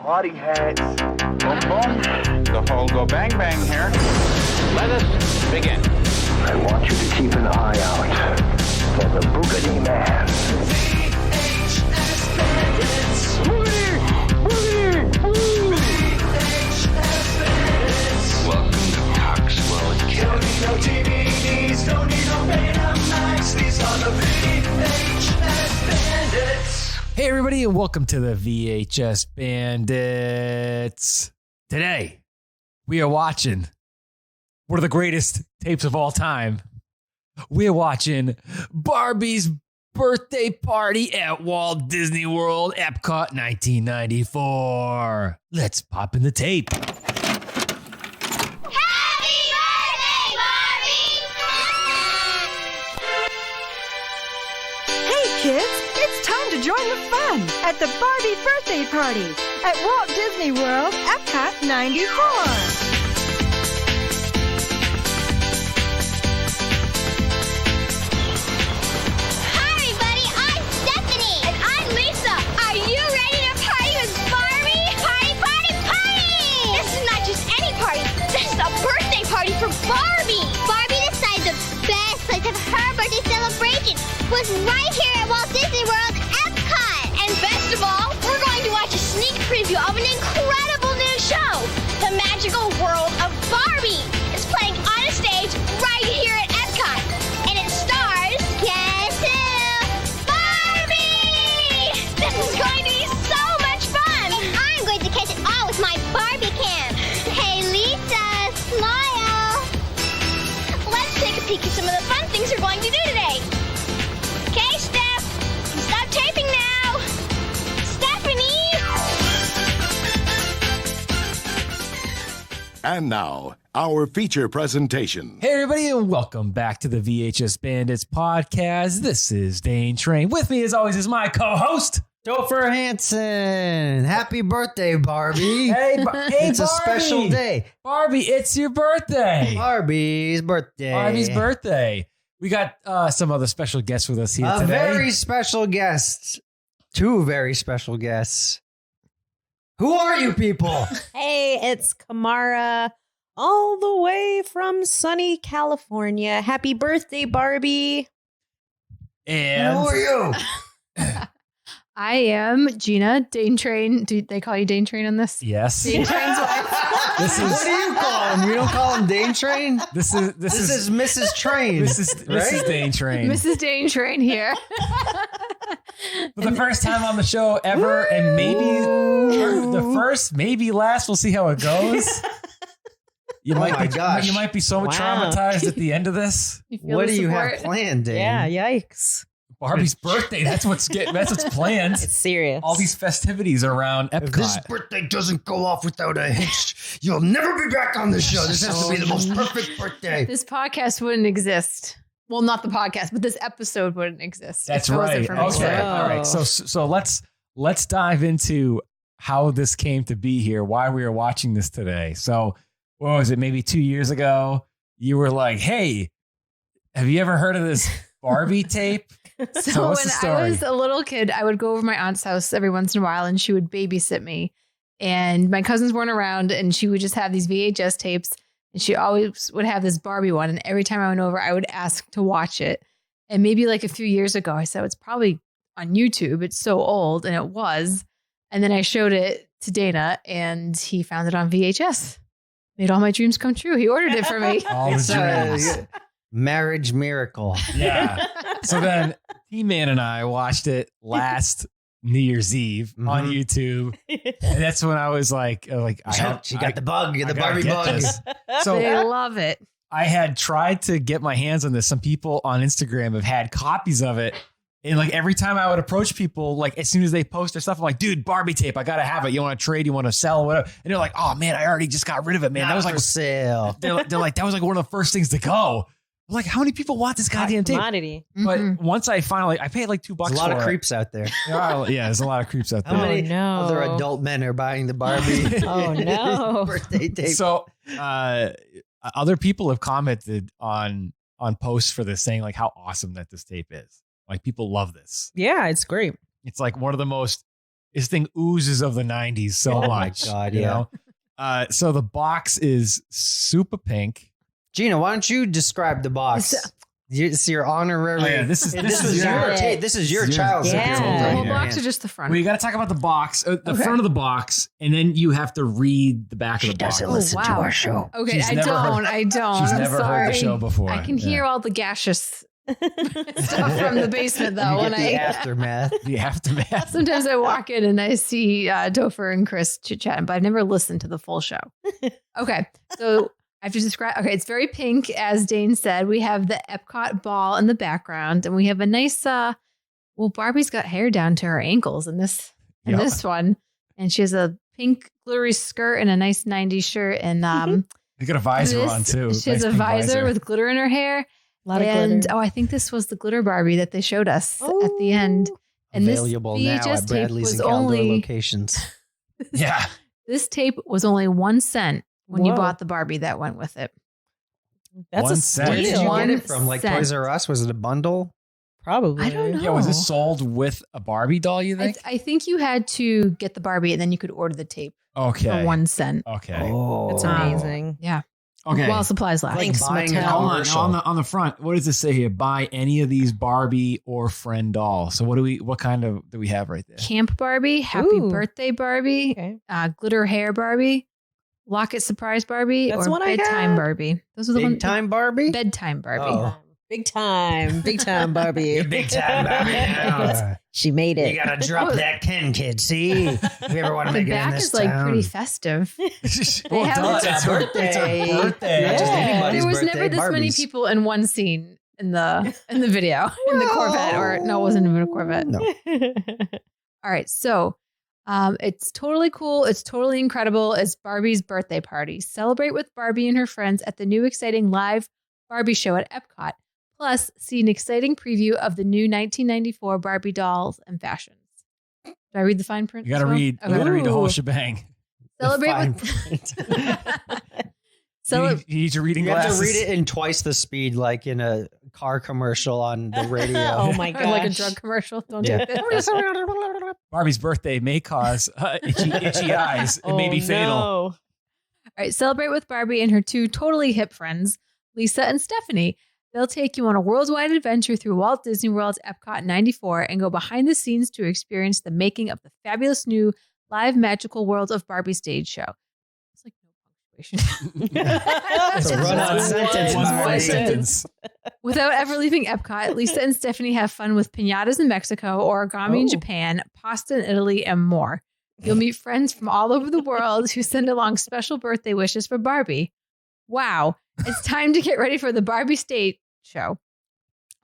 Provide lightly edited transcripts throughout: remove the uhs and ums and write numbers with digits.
party hats. Boom, boom. The whole go bang bang here. Let us begin. I want you to keep an eye out for the Boogity Man. VHS Bandits. Boogie! Boogie! VHS Bandits. Welcome to Coxwell Don't Academy. need no DVDs, don't need no Betamax. These are the VHS Bandits. Hey everybody, and welcome to the VHS Bandits. Today, we are watching one of the greatest tapes of all time. We are watching Barbie's birthday party at Walt Disney World, Epcot 1994. Let's pop in the tape. Hey kids, it's time to join the fun at the Barbie birthday party at Walt Disney World, Epcot 94. Hi everybody, I'm Stephanie. And I'm Lisa. Are you ready to party with Barbie? Party, party, party! This is not just any party. This is a birthday party for Barbie. Barbie decided the best place of her birthday celebration was right here at Walt Disney World, Epcot. And best of all, we're going to watch a sneak preview of an incredible new show. The Magical World of Barbie is playing on a stage right here at Epcot. And it stars, guess who? Barbie! This is going to be so much fun! And I'm going to catch it all with my Barbie cam. Hey, Lisa, smile! Let's take a peek at some of the fun things we're going to do today. Okay, Steph, stop taping now! Stephanie! And now, our feature presentation. Hey everybody, and welcome back to the VHS Bandits podcast. This is Dane Train. With me, as always, is my co-host, Topher Hansen. Happy birthday, Barbie. Hey, It's a special day. Barbie, it's your birthday. Barbie's birthday. Barbie's birthday. We got some other special guests with us here A today. very special guest. Two very special guests. Who are you people? Hey, it's Kamarra, all the way from sunny California. Happy birthday, Barbie. And Who are you? I am Gina, Dane Train. Do they call you Dane Train on this? yes, Dane Train's wife. this What is do you call him? You don't call him Dane Train? this This is Mrs. Train. this is right? Dane Train. Mrs. Dane Train here. For the first time on the show ever, and maybe the first, maybe last. We'll see how it goes. You Oh might my be gosh. You might be so Wow. traumatized at the end of this. You feel What the do you support? have planned, Dane? Yeah, yikes. Barbie's birthday. That's what's planned. It's serious. All these festivities around If this Epcot. birthday doesn't go off without a hitch, you'll never be back on the show. This has to be the most perfect birthday. This podcast wouldn't exist. Well, not the podcast, but this episode wouldn't exist. That's if it wasn't right. for me. Okay. So- All right. So let's dive into how this came to be here, why we are watching this today. So what was it? Maybe 2 years ago, you were like, "Hey, have you ever heard of this Barbie tape?" So what's the when story? I was a little kid, I would go over my aunt's house every once in a while and she would babysit me. And my cousins weren't around and she would just have these VHS tapes and she always would have this Barbie one. And every time I went over, I would ask to watch it. And maybe like a few years ago, I said, it's probably on YouTube. It's so old. And it was. And then I showed it to Dana and he found it on VHS. Made all my dreams come true. He ordered it for me. All It's the dreams. a marriage miracle. Yeah. So then T-Man and I watched it last New Year's Eve on YouTube. And that's when I was like, She got the bug, the I gotta Barbie get bug. this. So They love it. I had tried to get my hands on this. Some people on Instagram have had copies of it. And like every time I would approach people, like as soon as they post their stuff, I'm like, dude, Barbie tape, I gotta have it. You want to trade? You want to sell? Whatever. And they're like, oh man, I already just got rid of it, man. Not That was for like sale. they're like that was like one of the first things to go. I'm like, how many people want this goddamn tape? Commodity. But Mhm. once I finally, I paid like $2 There's a lot for of it. creeps out there. Yeah, there's a lot of creeps out How there. many no. other adult men are buying the Barbie Oh, no. birthday tape? So other people have commented on posts for this saying like how awesome that this tape is. Like people love this. Yeah, it's great. It's like one of the most This thing oozes of the 90s so much. Oh my God, you yeah. know? So the box is super pink. Gina, why don't you describe the box? It's your honorary. Oh, yeah, this is your tape. This is your child's. The whole box or just the front? Well, you got to talk about the box, the front of the box, and then you have to read the back of the box. She doesn't listen to our show. Okay, I don't. She's I'm never sorry. heard the show before. I can hear all the gaseous stuff from the basement, though. You get the aftermath. The aftermath. Sometimes I walk in and I see Topher and Chris chit-chatting, but I've never listened to the full show. Okay, so I have to describe. Okay, it's very pink, as Dane said. We have the Epcot ball in the background, and we have a nice. Well, Barbie's got hair down to her ankles in this one, and she has a pink glittery skirt and a nice '90s shirt, and you got a visor on too. She has a visor with glitter in her hair. A lot of glitter. I think this was the glitter Barbie that they showed us at the end. And Available this now VHS at tape Bradley's was and Caldor only locations. Yeah. This tape was only 1 cent when you Whoa. bought the Barbie that went with it. That's 1 a cent. Where did you get it from? 1 Like cent. Toys R Us? Was it a bundle? Probably. I don't know. Yeah, was this sold with a Barbie doll, you think? I think you had to get the Barbie and then you could order the tape Okay. for 1 cent. Okay. Oh, That's amazing. Yeah. Okay. While supplies last. Like Thanks, buying Mattel. a Hold commercial. on. On the front, what does this say here? Buy any of these Barbie or friend dolls. So what kind of do we have right there? Camp Barbie, Happy Ooh. Birthday Barbie, Okay. Glitter Hair Barbie, Locket Surprise Barbie, That's or what I Bedtime got. Barbie. Those are the Big ones. time Barbie? Bedtime Barbie. Oh. Big time Barbie. Big time Barbie. She made it. You gotta drop that Ken kid. See, if you ever want to The make it in back this is like town. pretty festive. Well, have duh, it. it's her birthday. It's her birthday. Not just Yeah. anybody's There was birthday, never this many Barbie's. people in one scene in the video in the Corvette, or no, it wasn't even a Corvette. No. All right, so it's totally cool. It's totally incredible. It's Barbie's birthday party. Celebrate with Barbie and her friends at the new exciting live Barbie show at Epcot. Plus, see an exciting preview of the new 1994 Barbie dolls and fashions. Do I read the fine print? You got to as well? read. You got to read the whole Ooh. shebang. Celebrate Fine with. You need your reading You glasses. have to read it in twice the speed, like in a car commercial on the radio. Oh my Or gosh. like a drug commercial. Don't Yeah. do this. Barbie's birthday may cause itchy eyes. It may be fatal. No. All right, celebrate with Barbie and her two totally hip friends, Lisa and Stephanie. They'll take you on a worldwide adventure through Walt Disney World's Epcot 94 and go behind the scenes to experience the making of the fabulous new live magical world of Barbie stage show. It's like no punctuation. It's a run-on sentence. One more Barbie. sentence. Without ever leaving Epcot, Lisa and Stephanie have fun with piñatas in Mexico, origami in Japan, pasta in Italy, and more. You'll meet friends from all over the world who send along special birthday wishes for Barbie. Wow. It's time to get ready for the Barbie stage show.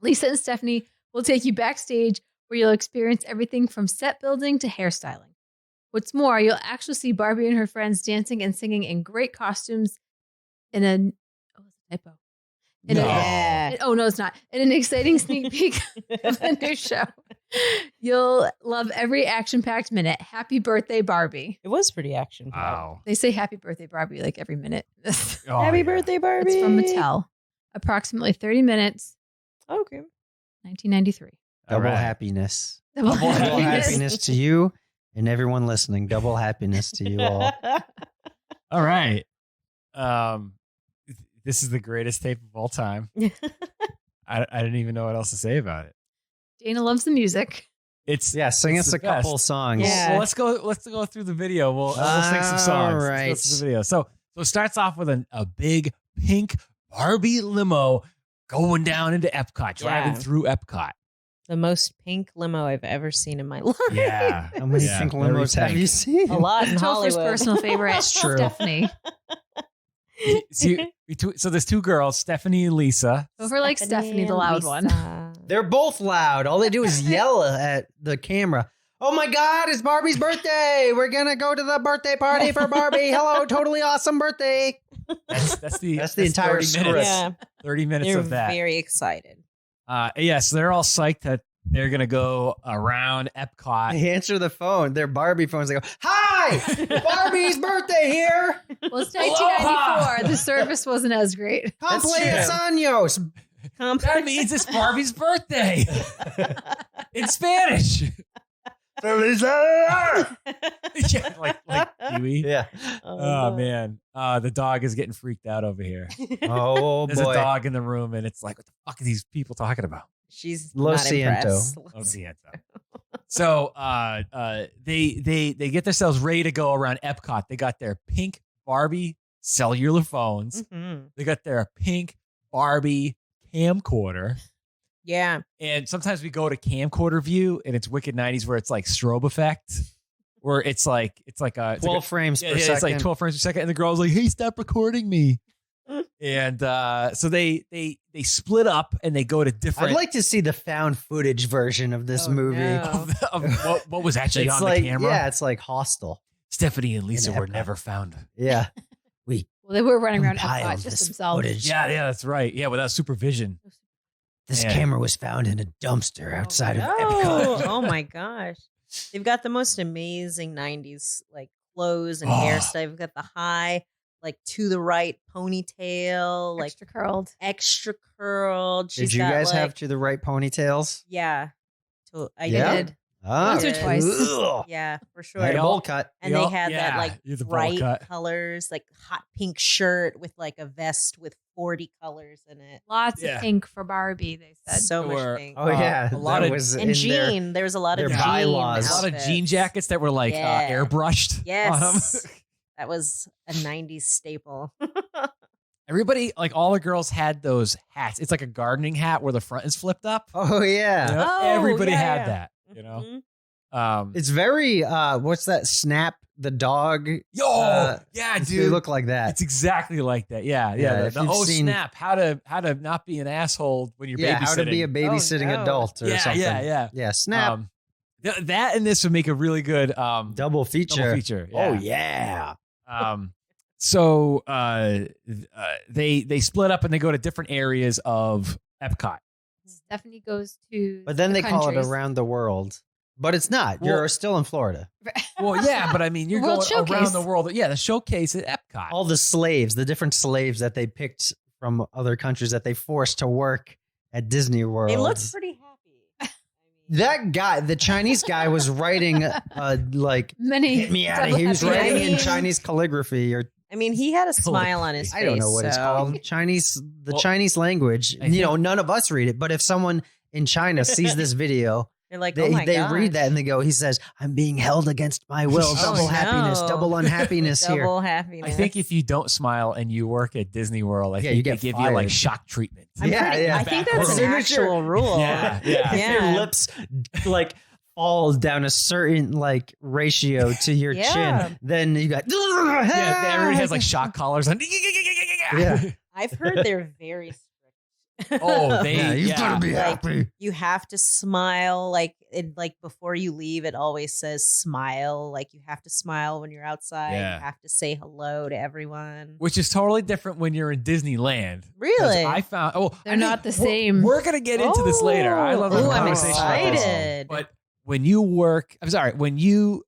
Lisa and Stephanie will take you backstage where you'll experience everything from set building to hairstyling. What's more, you'll actually see Barbie and her friends dancing and singing in great costumes in a... Oh, it's a typo. In No. oh, no, it's not. In an exciting sneak peek of the new show. You'll love every action-packed minute. Happy birthday, Barbie. It was pretty action. Wow. They say happy birthday, Barbie, like every minute. It's Oh, Happy yeah. birthday, Barbie. from Mattel. Approximately 30 minutes, Okay. 1993. All Double right. happiness. Double Double happiness. happiness to you and everyone listening. Double happiness to you all. All right. This is the greatest tape of all time. I didn't even know what else to say about it. Dana loves the music. It's Yeah, sing it's us the a couple best. songs. Yeah. Well, let's go through the video. We'll sing some songs. All Let's go right. through the video. So it starts off with a big pink Barbie limo going down into Epcot, driving Yeah. through Epcot. The most pink limo I've ever seen in my life. Yeah. How many Yeah, pink very limos have pink. you seen? A lot in Topher's Hollywood. personal favorite, That's true. Stephanie. So there's two girls, Stephanie and Lisa. Over like Stephanie, the loud one. They're both loud. All they do is yell at the camera. Oh my God, it's Barbie's birthday. We're going to go to the birthday party for Barbie. Hello, totally awesome birthday. That's the entire 30 script. minutes. Yeah. 30 minutes They're of that. very excited. So they're all psyched that they're gonna go around Epcot. They answer the phone. Their Barbie phones. They go, hi, Barbie's birthday here. Well, it's 1994. The service wasn't as great. Cumpleaños años. That means it's Barbie's birthday in Spanish. Yeah, like Pee-wee. Yeah. Oh man, the dog is getting freaked out over here. Oh There's boy. a dog in the room, and it's like, what the fuck are these people talking about? She's Lo not siento. impressed. Oh, Siento. So they get themselves ready to go around Epcot. They got their pink Barbie cellular phones. Mhm. They got their pink Barbie camcorder. Yeah. And sometimes we go to camcorder view, and it's wicked 90s where it's like strobe effect, where it's like a 12 frames per second. It's like 12 frames per second, and the girl's like, "Hey, stop recording me." And so they split up and they go to different. I'd like to see the found footage version of this movie. no. of what was actually It's on like, the camera. yeah, it's like Hostel. Stephanie and Lisa In were Epcot. never found. Yeah. Well, they were running around Compiled Epcot just this themselves. footage. Yeah, that's right. Yeah, without supervision. This Man. camera was found in a dumpster outside of Oh, Epcot. oh my gosh. They've got the most amazing 90s like clothes and Oh. hairstyle. They've got the high, like to the right ponytail, like Extra curled. extra curled. Did She's you got, guys like, have to the right ponytails? Yeah. I Yeah? did. Ah, Once or twice. ugh. Yeah, for sure. I had a bowl cut. And We they all- had yeah, that like you're the bowl bright cut. colors, like hot pink shirt with like a vest with 40 colors in it. Lots Yeah. of pink for Barbie, they said. So There much were- pink. Oh, yeah. a lot that of- was And in their- jean, there was a lot of their jean bylaws. A lot of outfits. jean jackets that were like Yeah. airbrushed. on Yes. them. That was a 90s staple. Everybody, like all the girls had those hats. It's like a gardening hat where the front is flipped up. Oh, yeah. You know? Oh, Everybody yeah, had yeah. that, you know? Mhm. It's very, what's that? Snap the dog. Yo, yeah, They dude. look like that. It's exactly like that. Yeah, Yeah, yeah. if The you've oh seen- snap! How to not be an asshole when you're Yeah, babysitting. how to be a babysitting no. adult or yeah, something. yeah. Yeah, snap. That and this would make a really good double feature. double feature. Oh, Yeah. yeah. So they split up and they go to different areas of Epcot. Stephanie goes to. But then the they call it countries. around the world. But it's not. Well- You're still in Florida. Well, yeah, but I mean, you're World going around Showcase. the world. Yeah, the showcase at Epcot. All the slaves, the different slaves that they picked from other countries that they forced to work at Disney World. They looked pretty happy. That guy, the Chinese guy, was writing like Many. "Get me out of here." He was double happy writing in endings. Chinese calligraphy or I mean, he had a smile on his face. I don't know what it's so- called. Chinese, the Well, Chinese language. I You know, think- none of us read it, but if someone in China sees this video, They're like, they, oh my they gosh. read that and they go, he says, "I'm being held against my will. Oh, Double happiness, no. double unhappiness here." Double happiness. I think if you don't smile and you work at Disney World, I Yeah, think you they get give you like fired. shock treatment. I'm Yeah, pretty- yeah. I think Back that's an row. actual rule. Yeah, yeah. If Yeah. your lips like fall down a certain like ratio to your Yeah. chin, then you got Yeah, everyone has like shock collars on. Yeah. I've heard they're very strict. Oh, they Yeah, you yeah. better be Like, happy. You have to smile. Like before you leave, it always says smile. Like you have to smile when you're outside. Yeah. You have to say hello to everyone. Which is totally different when you're in Disneyland. 'Cause Really? I found They're not the same. We're gonna get into this later. I love having Ooh, a I'm conversation about this. excited. But when you work, I'm sorry, when you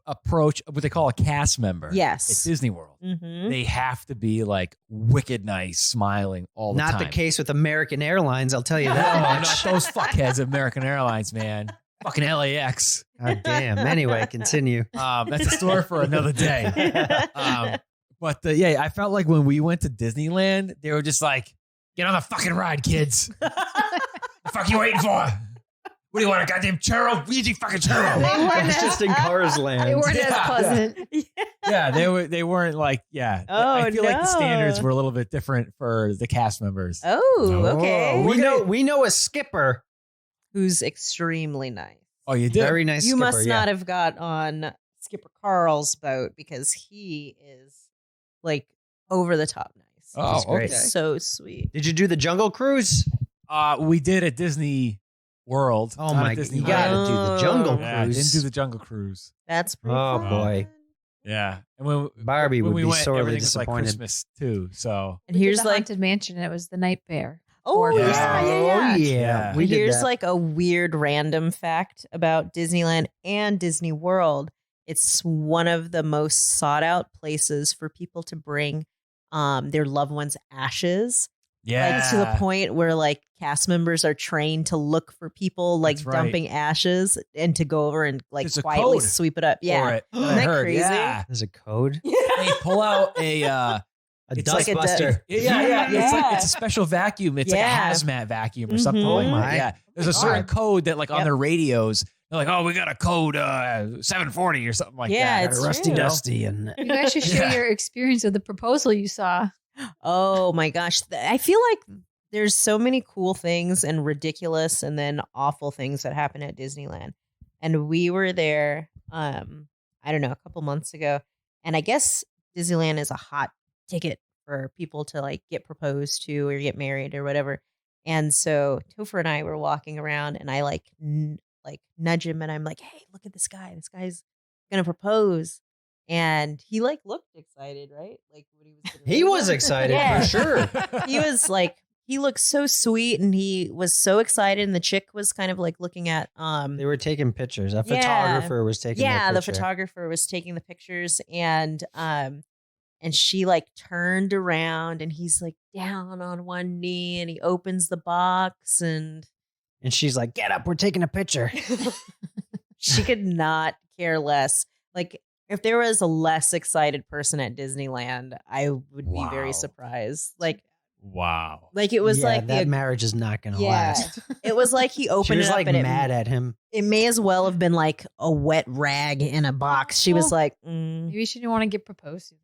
approach what they call a cast member, Yes. at Disney World, Mm-hmm. they have to be like wicked nice, smiling all the Not time. the case with American Airlines, I'll tell you No, that not much. those fuckheads at American Airlines, man. Fucking LAX. God damn. Anyway, continue. That's a story for another day. But yeah, I felt like when we went to Disneyland, they were just like, "Get on the fucking ride, kids. The fuck you waiting for? What do you want, a goddamn churro? Easy fucking churro." They weren't It's as, just in Cars Land. they weren't Yeah. as pleasant. Yeah, they weren't like, yeah. Oh, I feel like the standards no. were a little bit different for the cast members. Oh, okay. We know a skipper. Who's extremely nice. Oh, you did? Very nice You skipper. must yeah. not have got on Skipper Carl's boat because he is like over the top nice. Oh, He's great. okay. So sweet. Did you do the Jungle Cruise? We did at Disney World. Oh not my at god, Disney you Land. got to do the Jungle Yeah, I Cruise. didn't do the Jungle Cruise. That's pretty Oh, fun. boy. Yeah, and when Barbie when would we be went, sorely everything was like disappointed. Christmas too. So And We did here's the like, Haunted Mansion. It was the Night Fair. oh Yeah. yeah. Oh yeah, we did Here's that. like a weird random fact about Disneyland and Disney World. It's one of the most sought out places for people to bring their loved ones' ashes Yeah. Like to the point where like cast members are trained to look for people like That's right. dumping ashes and to go over and like There's a quietly code sweep it up. for Yeah. it, that I Isn't that heard. crazy? Yeah. There's a code. They pull out a it's dust like buster. It's a special vacuum. It's like a hazmat vacuum or something like my. that. Yeah. There's a certain code that like on their radios, they're like, oh, we got a code 740 or something like that. it's Rusty true. Dusty and You guys should share your experience with the proposal you saw. Oh my gosh. I feel like there's so many cool things and ridiculous and then awful things that happen at Disneyland. And we were there, I don't know, a couple months ago. And I guess Disneyland is a hot ticket for people to like get proposed to or get married or whatever. And so Topher and I were walking around and I like nudge him and I'm like, hey, look at this guy. This guy's going to propose. And he like looked excited, right? Like when he was gonna he was excited for sure. He was like, he looked so sweet and he was so excited. And the chick was kind of like looking at They were taking pictures. A photographer was taking the the photographer was taking the pictures and she like turned around and he's like down on one knee and he opens the box and she's like, get up, we're taking a picture. she could not care less. Like if there was a less excited person at Disneyland, I would be very surprised. Like, wow. Like it was like that marriage is not going to last. It was like he opened she was it up like and mad at him. It may as well have been like a wet rag in a box. She was like, maybe she didn't want to get proposed to.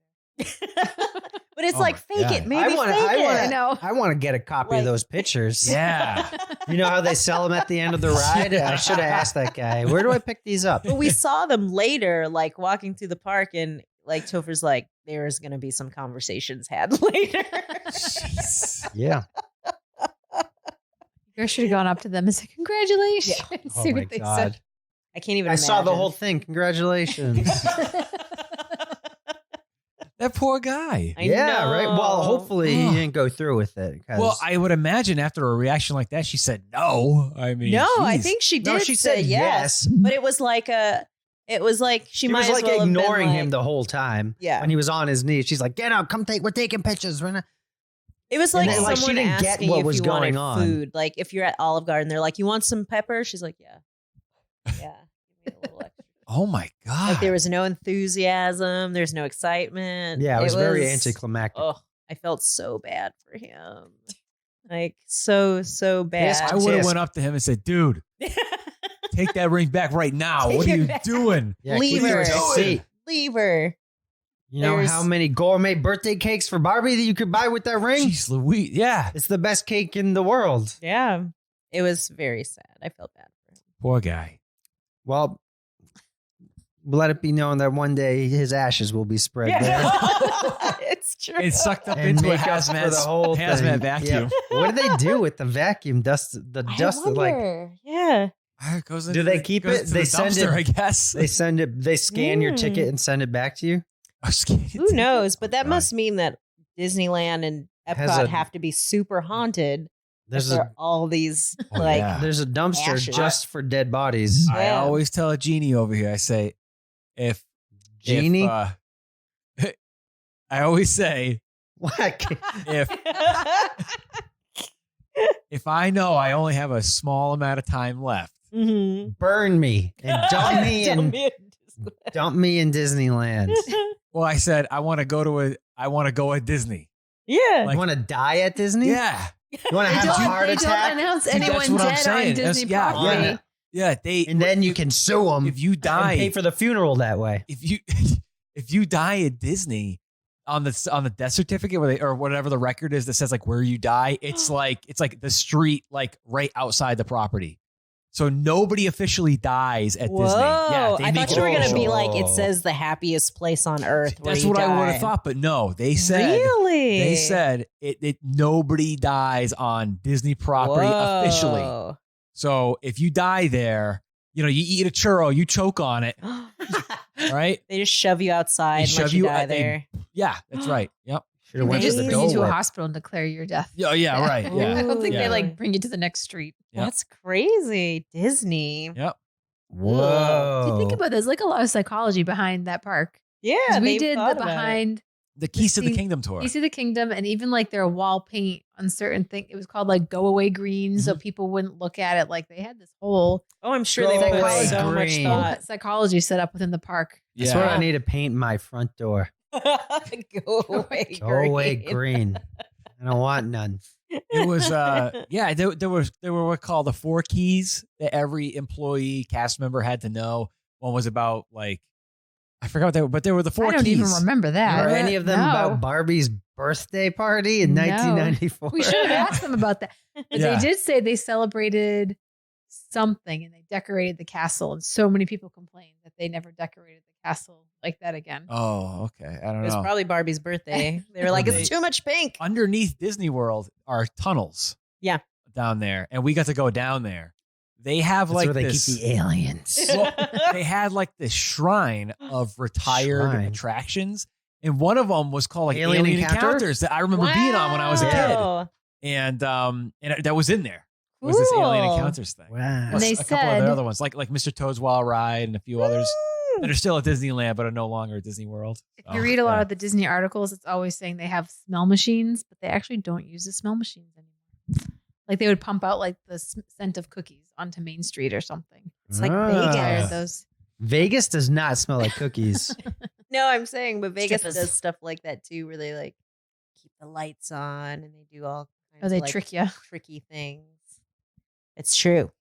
But it's like fake it. Maybe fake it. I know. I want to get a copy of those pictures. Yeah. You know how they sell them at the end of the ride? I should have asked that guy, where do I pick these up? But we saw them later, like walking through the park, and like Topher's like, there's going to be some conversations had later. Yeah. You guys should have gone up to them and said, congratulations. Oh See my what they God. said. I can't even I saw the imagine. whole thing. Congratulations. That poor guy. I know. Right. Well, hopefully he didn't go through with it. 'cause- Well, I would imagine after a reaction like that, she said no. I mean, No, I geez. think she did. No, she say said yes. But it was like she She might was as like well have been ignoring like- him the whole time. Yeah. When he was on his knees, she's like, "Get up, we're taking pictures." We're not. It was And like then, like, someone she didn't get asking what if was you going wanted on. food. Like if you're at Olive Garden, they're like, "You want some pepper?" She's like, "Yeah, yeah." Give me a little extra. Oh my God. Like there was no enthusiasm. There's no excitement. Yeah, it was very anticlimactic. Oh, I felt so bad for him. Like so bad. I would have went up to him and said, dude, take that ring back right now. What are you doing? Yeah, Leave keep her. your seat. Leave her. You know There's- how many gourmet birthday cakes for Barbie that you could buy with that ring? Jeez Louise. Yeah. It's the best cake in the world. Yeah. It was very sad. I felt bad for him. Poor guy. Well, let it be known that one day his ashes will be spread there. It's true. It's sucked up And into a make up for hazmat, the whole hazmat thing. vacuum. Yeah. What do they do with the vacuum dust? The dust, like, Yeah. It goes do into they the- keep goes it? to They the send dumpster, it. I guess. They send it. They scan your ticket and send it back to you. Who knows? But that must mean that Disneyland and Has Epcot a- have to be super haunted. There's for a all these Oh, like yeah. there's a dumpster ashes. just for dead bodies. I Yeah. always tell a genie over here, I say, if Genie? I always say, What? if I know I only have a small amount of time left, Mhm. Burn me and dump me Dump in me in dump me in Disneyland. well, I said I want to go at Disney. Yeah. You want to die at Disney? Yeah. You want to have a heart They attack? don't announce See, anyone that's what I'm dead saying. on Disney That's- property. yeah. Yeah, they And then you can sue them if you and die pay for the funeral that way. if you die at Disney on the death certificate or whatever the record is that says like where you die, it's like the street like right outside the property. So nobody officially dies at Whoa. Disney. Yeah, they I make thought you were it gonna be official. like it says the happiest place on earth. Where That's you what I would die. have thought, but no, they said Really? they said it nobody dies on Disney property officially. Whoa. So if you die there, you eat a churro, you choke on it, right? They just shove you outside They and shove let you you die at- they- there. Yeah, that's right. Yep. Should have They went to just the bring you to a door. hospital and declare your death. Yeah, yeah, right. Yeah. I don't think yeah. they like bring you to the next street. Yep. That's crazy. Disney. Yep. Whoa. If you think about it, there's like a lot of psychology behind that park. 'Cause Yeah. we they've did thought the about it. behind The Keys to the Kingdom tour. Keys to the Kingdom, and even like their wall paint on certain things. It was called like Go Away Green, so people wouldn't look at it. Like they had this whole I'm sure they put so much thought. Psychology set up within the park. That's what I need to paint my front door. Go away Go away green. I don't want none. It was there were what called the 4 keys that every employee cast member had to know. One was about like I forgot what they were, but there were the 4 keys. I don't even remember that. Were any of them about Barbie's birthday party in 1994? We should have asked them about that. But they did say they celebrated something and they decorated the castle, and so many people complained that they never decorated the castle like that again. Oh, okay. I don't know. It was probably Barbie's birthday. They were like, it's too much pink. Underneath Disney World are tunnels. Yeah. Down there. And we got to go down there. They have That's like where they this. keep the aliens. Well, they had like this shrine of retired attractions. And one of them was called like Alien Encounters that I remember being on when I was a kid. And that was in there. Was this Alien Encounters thing. Wow. Plus And they a couple of the said- other ones, like Mr. Toad's Wild Ride and a few others that are still at Disneyland but are no longer at Disney World. If you read a lot of the Disney articles, it's always saying they have smell machines, but they actually don't use the smell machines anymore. Like they would pump out like the scent of cookies onto Main Street or something. It's like Vegas. Those. Vegas does not smell like cookies. No, I'm saying, but Vegas Strippers. does stuff like that too, where they like keep the lights on and they do all kinds Oh, they of like, trick you. tricky things. It's true.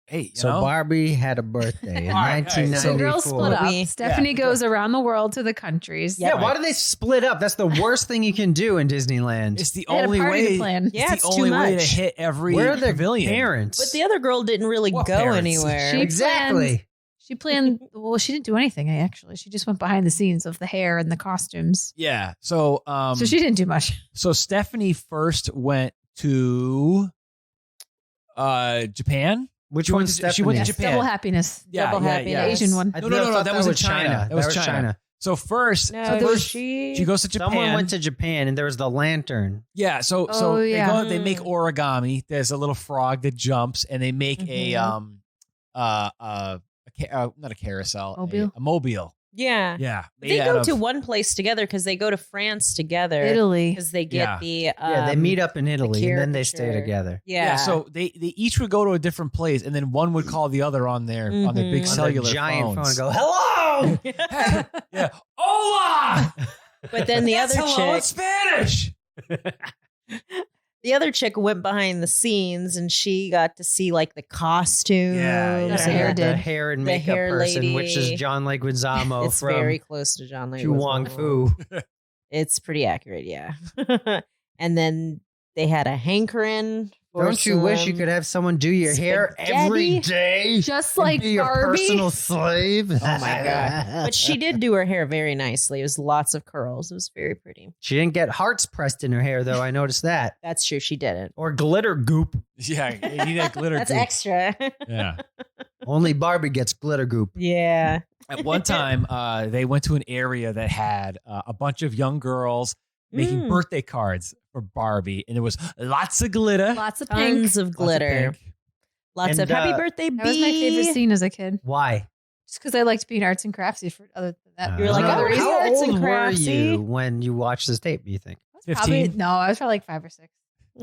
Hey, So Barbie had a birthday in All right, 1994. So girls split up. Stephanie Yeah. goes around the world to the countries. Yeah, why do they split up? That's the worst thing you can do in Disneyland. It's the They had a only party to way. plan. Yeah, it's it's the only too way to much. hit every Where are their pavilion. parents? But the other girl didn't really What go parents? anywhere. She Exactly. She planned. Well, she didn't do anything. Actually, she just went behind the scenes of the hair and the costumes. Yeah. So So she didn't do much. So Stephanie first went to Japan. Which She went one's to- she Stephanie? went to Yes, Japan. Double happiness. Yeah, Double yeah, happiness. yeah. The Asian one. No, that was in China. That was China. China. So first, No, first she goes to Japan. Someone went to Japan and there was the lantern. Yeah, so Oh, yeah. they make origami. There's a little frog that jumps, and they make not a carousel, Mobile? a mobile. Yeah. Yeah, They made out go of- to one place together because they go to France together. Italy. Because they get Yeah. the Yeah, they meet up in Italy and then they stay caricature. together. Yeah. So they each would go to a different place, and then one would call the other on their big On their cellular giant phones. phone and go, hello! Yeah, hola. But then the That's other hello in chick, Spanish. the other chick went behind the scenes and she got to see like the costumes. Yeah, yeah. The hair and did. The hair and The makeup hair person, which is lady. John Leguizamo It's from very close to John Chu Wong Leguizamo. Fu. It's pretty accurate, yeah. And then they had a hankering. for Don't you wish you some could have someone do your hair every day? Just and like be your Barbie. personal slave? Oh my God. But she did do her hair very nicely. It was lots of curls. It was very pretty. She didn't get hearts pressed in her hair, though. I noticed that. That's true. She didn't. Or glitter goop. Yeah, you need that glitter. That's goop. extra. Yeah. Only Barbie gets glitter goop. Yeah. At one time, they went to an area that had a bunch of young girls making birthday cards for Barbie, and there was lots of glitter, Lots of pink. Tons of glitter. Lots And, of happy birthday, B. That was my favorite scene as a kid. Why? Just because I liked being arts and craftsy for other than that. You're like, How other arts and old were craftsy? you when you watched this tape, do you think? Probably, 15 no, I was probably like 5 or 6.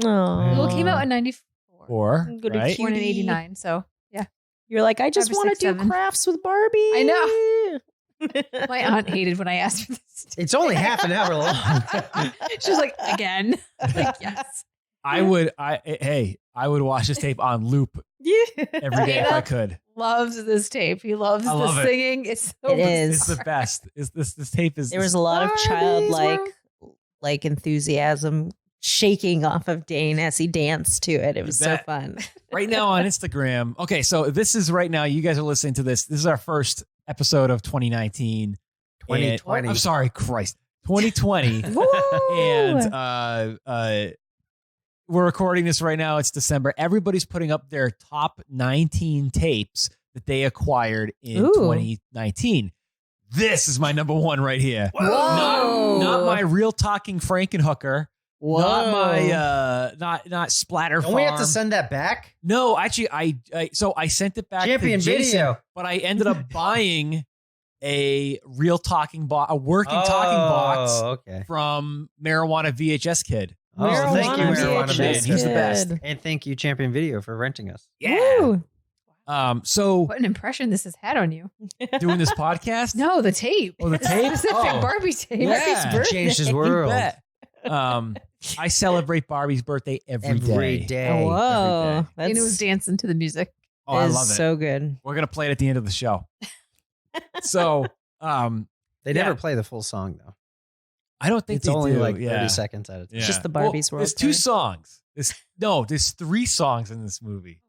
Oh. Well, it came out in 94. or Go to right? Born in Cutie. 89. So yeah. You're like, I just 5 or want to 6, do 7. crafts with Barbie. I know. My aunt hated when I asked for this. It's only half an hour long. She was like, again. I'm like, yes. I would watch this tape on loop Yeah. every day if I could. Loves this tape. He loves I the love it. singing. It's so It is. It's the best. This tape is. There was a lot of Barbie's childlike world. like enthusiasm shaking off of Dane as he danced to it. It was so bet. fun. right now on Instagram. Okay, so this is right now. You guys are listening to this. This is our first episode of 2019. 2020. And, I'm sorry, Christ, 2020. And we're recording this right now. It's December. Everybody's putting up their top 19 tapes that they acquired in Ooh. 2019. This is my number one right here. Whoa. Not my real talking Frankenhooker. Whoa. Not my not Splatter Don't Farm. we have to send that back? No, actually, I sent it back Champion to Jason, video. but I ended up buying a real talking box, a working talking box from Marijuana VHS Kid. Oh, thank you, Marijuana VHS. He's the best. And thank you, Champion Video, for renting us. Yeah. Woo. So What an impression this has had on you. doing this podcast? No, the tape. Oh, the tape? Specific Barbie tape. Yeah. Barbie's Changed his birthday. world. You bet. I celebrate Barbie's birthday every day. Oh, whoa. Every day. And it was dancing to the music. Oh, I Is love it. so good. We're gonna play it at the end of the show. So, They never play the full song though. I don't think It's they only do. like 30 Yeah. seconds at a time. Yeah. Just the Barbie's world. There's 2 songs. There's 3 songs in this movie.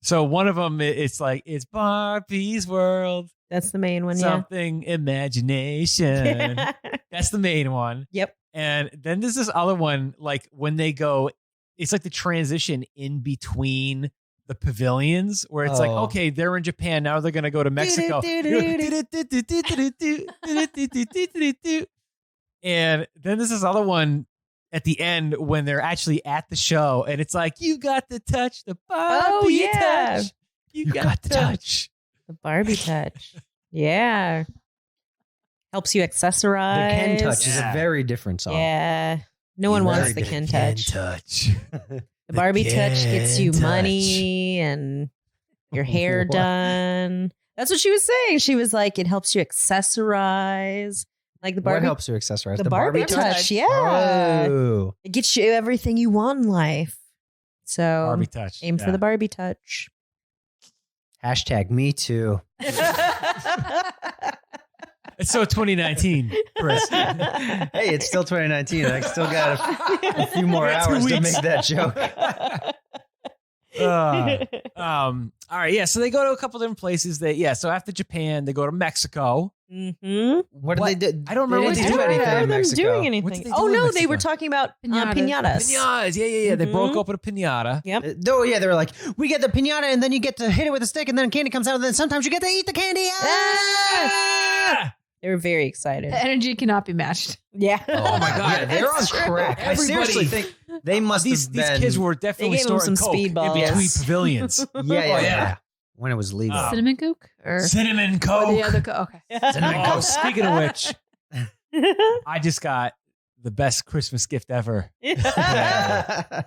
So one of them, it's like it's Barbie's world. That's the main one. Something imagination. Yeah. That's the main one. Yep. And then there's this other one, like when they go, it's like the transition in between the pavilions where it's like, okay, they're in Japan. Now they're going to go to Mexico. And then there's this other one at the end when they're actually at the show. And it's like, you got the touch, the Barbie touch. You got the touch. The Barbie touch. Yeah. Helps you The accessorize. Ken Touch is a very different song. Yeah. No one wants the Ken touch. The Barbie touch gets you money and your hair What? done. That's what she was saying. She was like, it helps you accessorize. Like the Barbie. What helps you accessorize? The Barbie touch. Yeah. Oh. It gets you everything you want in life. So Barbie touch. aim for the Barbie touch. Hashtag me too. It's so 2019, Chris. Hey, it's still 2019. I still got a few more Yeah, 2 hours to weeks. make that joke. All right, yeah. So they go to a couple different places. So after Japan, they go to Mexico. Mm-hmm. What did they do? I don't remember They what didn't they do did. anything in them Mexico. doing What anything. did they Oh do in no, they Mexico? were talking about Pinatas. pinatas. Pinatas. Yeah. They broke open a pinata. Yep. Oh yeah, they were like, we get the pinata, and then you get to hit it with a stick, and then candy comes out, and then sometimes you get to eat the candy. Ah! They were very excited. The energy cannot be matched. Yeah. Oh my God, Yeah, they're on crack. I seriously think they must These have been. kids were definitely They gave them storing some coke speedballs. in between pavilions. Yeah. When it was legal. Cinnamon Coke? Or Cinnamon or coke. the other Okay. Cinnamon Oh, Coke. speaking of which, I just got the best Christmas gift ever. I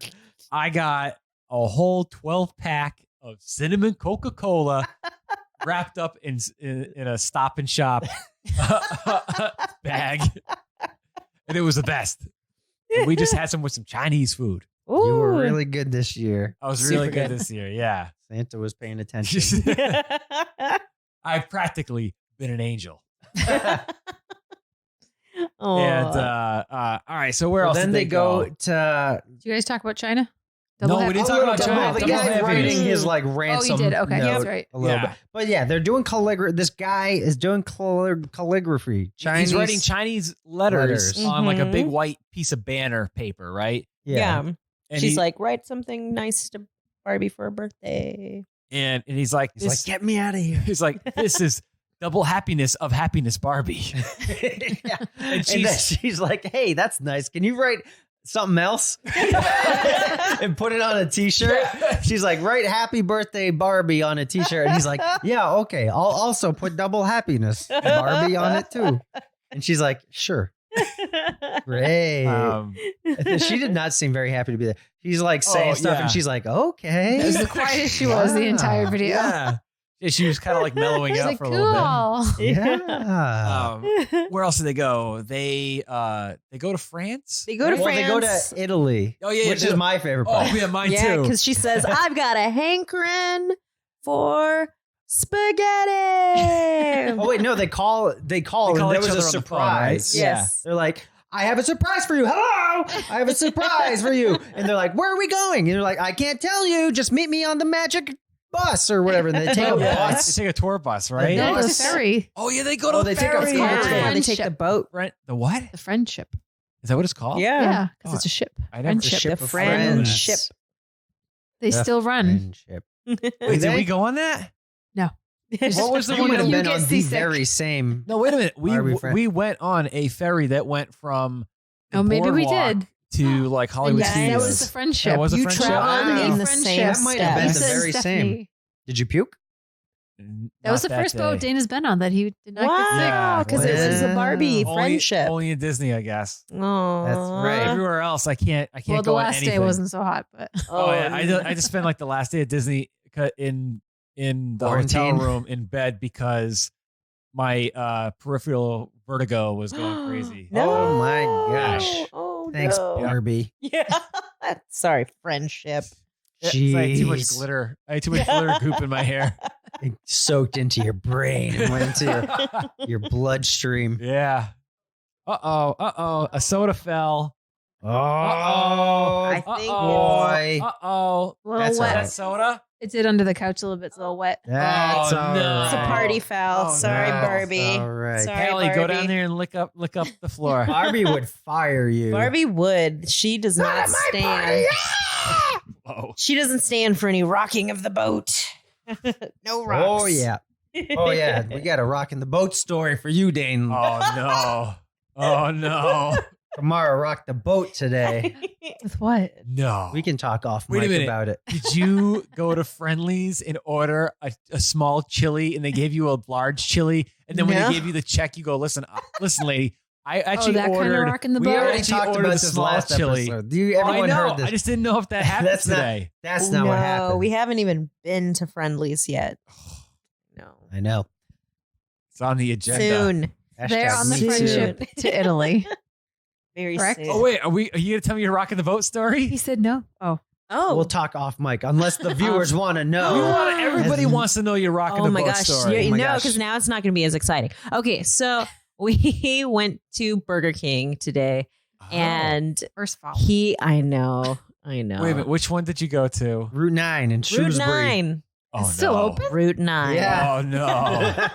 got a whole 12-pack of cinnamon Coca-Cola wrapped up in a Stop and Shop bag. And it was the best. And we just had some with some Chinese food. You were really good this year. I was really Super good good. this year. Yeah. Santa was paying attention. I've practically been an angel. Oh. And all right, so where Well, else then did they go to. Did you guys talk about China? No, we Happy? didn't talk about the China. The Double guy happiness. writing his like ransom. did? Okay, note that's right. A little Yeah. bit. But yeah, they're doing calligraphy. This guy is doing calligraphy. Chinese. He's writing Chinese letters Letters. on like a Mhm. big white piece of banner paper, right? Yeah. And She's he- like, write something nice to Barbie for her birthday. and he's like, He's like, get me out of here. he's like, this is double happiness of happiness, Barbie. Yeah. And And then she's like, hey, that's nice. Can you write something else and put it on a t-shirt? She's like, write happy birthday Barbie on a t-shirt. And he's like, yeah, okay. I'll also put double happiness Barbie on it too. And she's like, sure. Great. She did not seem very happy to be there. She's like saying stuff yeah. and she's like, okay. That was the quietest she was the entire video. Yeah. Yeah, she was kind of like mellowing She's out like, for a little cool. Yeah. bit. Where else did they go? They go to France. They go to Well, France. they go to Italy. Oh, yeah, which yeah. is my favorite part. Oh, yeah, mine Yeah, too. because she says, I've got a hankering for spaghetti. Oh wait, no, they call and there each was other a on the phone, right? surprise. Yes. They're like, I have a surprise for you. Hello, I have a surprise for you. And they're like, where are we going? And they're like, I can't tell you. Just meet me on the magic bus or whatever. And they take a Yeah, bus. they take a tour bus, right? No, Bus. the ferry. Oh yeah, they go to Oh, the they take a ferry. ferry. Yeah, they take the Friendship. boat. The what? The friendship. Is that what it's called? Yeah, because Oh, it's a ship. I never. Friendship. Ship The of friendship. They The still run. Friendship. Wait, They- did we go on that? What was the You one get- that you been get on the seasick. very same? No, wait a minute. Barbie friend. We went on a ferry that went from the Oh, maybe we boardwalk did. to like Hollywood Yes. That Studios. was the friendship. That was a You friendship. traveled Wow. in the Friendship. same That might have been You the said very Stephanie. same. Did you puke? That was the first boat Dana's been on that he did not get sick. Wow, because it was a Barbie friendship. Only in Disney, I guess. Oh, That's right. Everywhere else, I can't. Well, the go on last anything. day wasn't so hot, but I just spent like the last day at Disney in the Quarantine. hotel room in bed because my peripheral vertigo was going crazy. Oh my gosh. Oh, Thanks, no. Barbie. Yeah. Sorry, friendship. Yeah, I had too much Jeez. glitter. I had too much glitter goop in my hair. It soaked into your brain and went into your bloodstream. Yeah. Uh-oh. A soda fell. I think boy. Uh-oh. a little That's wet. all right. That soda? It did under the couch a little bit. It's a little wet. That's Oh, all no. right. It's a party foul. Oh, Sorry, no. Barbie. All right. Sorry, Haley, Barbie. go down there and lick up the floor. Barbie would fire you. Barbie would. She does not stand. Oh. She doesn't stand for any rocking of the boat. No rocks. Oh, yeah. Oh, yeah. We got a rock in the boat story for you, Dane. Oh, no. Oh, no. Kamarra rocked the boat today. With what? No. We can talk off Wait a mic minute. about it. Did you go to Friendly's and order a small chili and they gave you a large chili? And then when No. they gave you the check, you go, listen, lady, I actually that kind of ordered. rocking the we boat? We already actually talked ordered about the this small last chili. episode. I Everyone know. heard this. I just didn't know if that happened That's not- today. That's not what happened. We haven't even been to Friendly's yet. No. I know. It's on the agenda. Soon. They're on the me too. friendship to Italy. Very Correct? soon. Oh wait, are you gonna tell me you're rocking the boat He story? said no. Oh. Oh. We'll talk off mic unless the viewers want to know. Everybody wants to know you're rocking Oh the my boat gosh. story. Oh my No, gosh. because now it's not going to be as exciting. Okay, so we went to Burger King today, and First fall. I know. Wait a minute, which one did you go to? Route 9 in Route Shrewsbury. 9. Oh, It's still no. open? Route 9. Yeah. Oh no!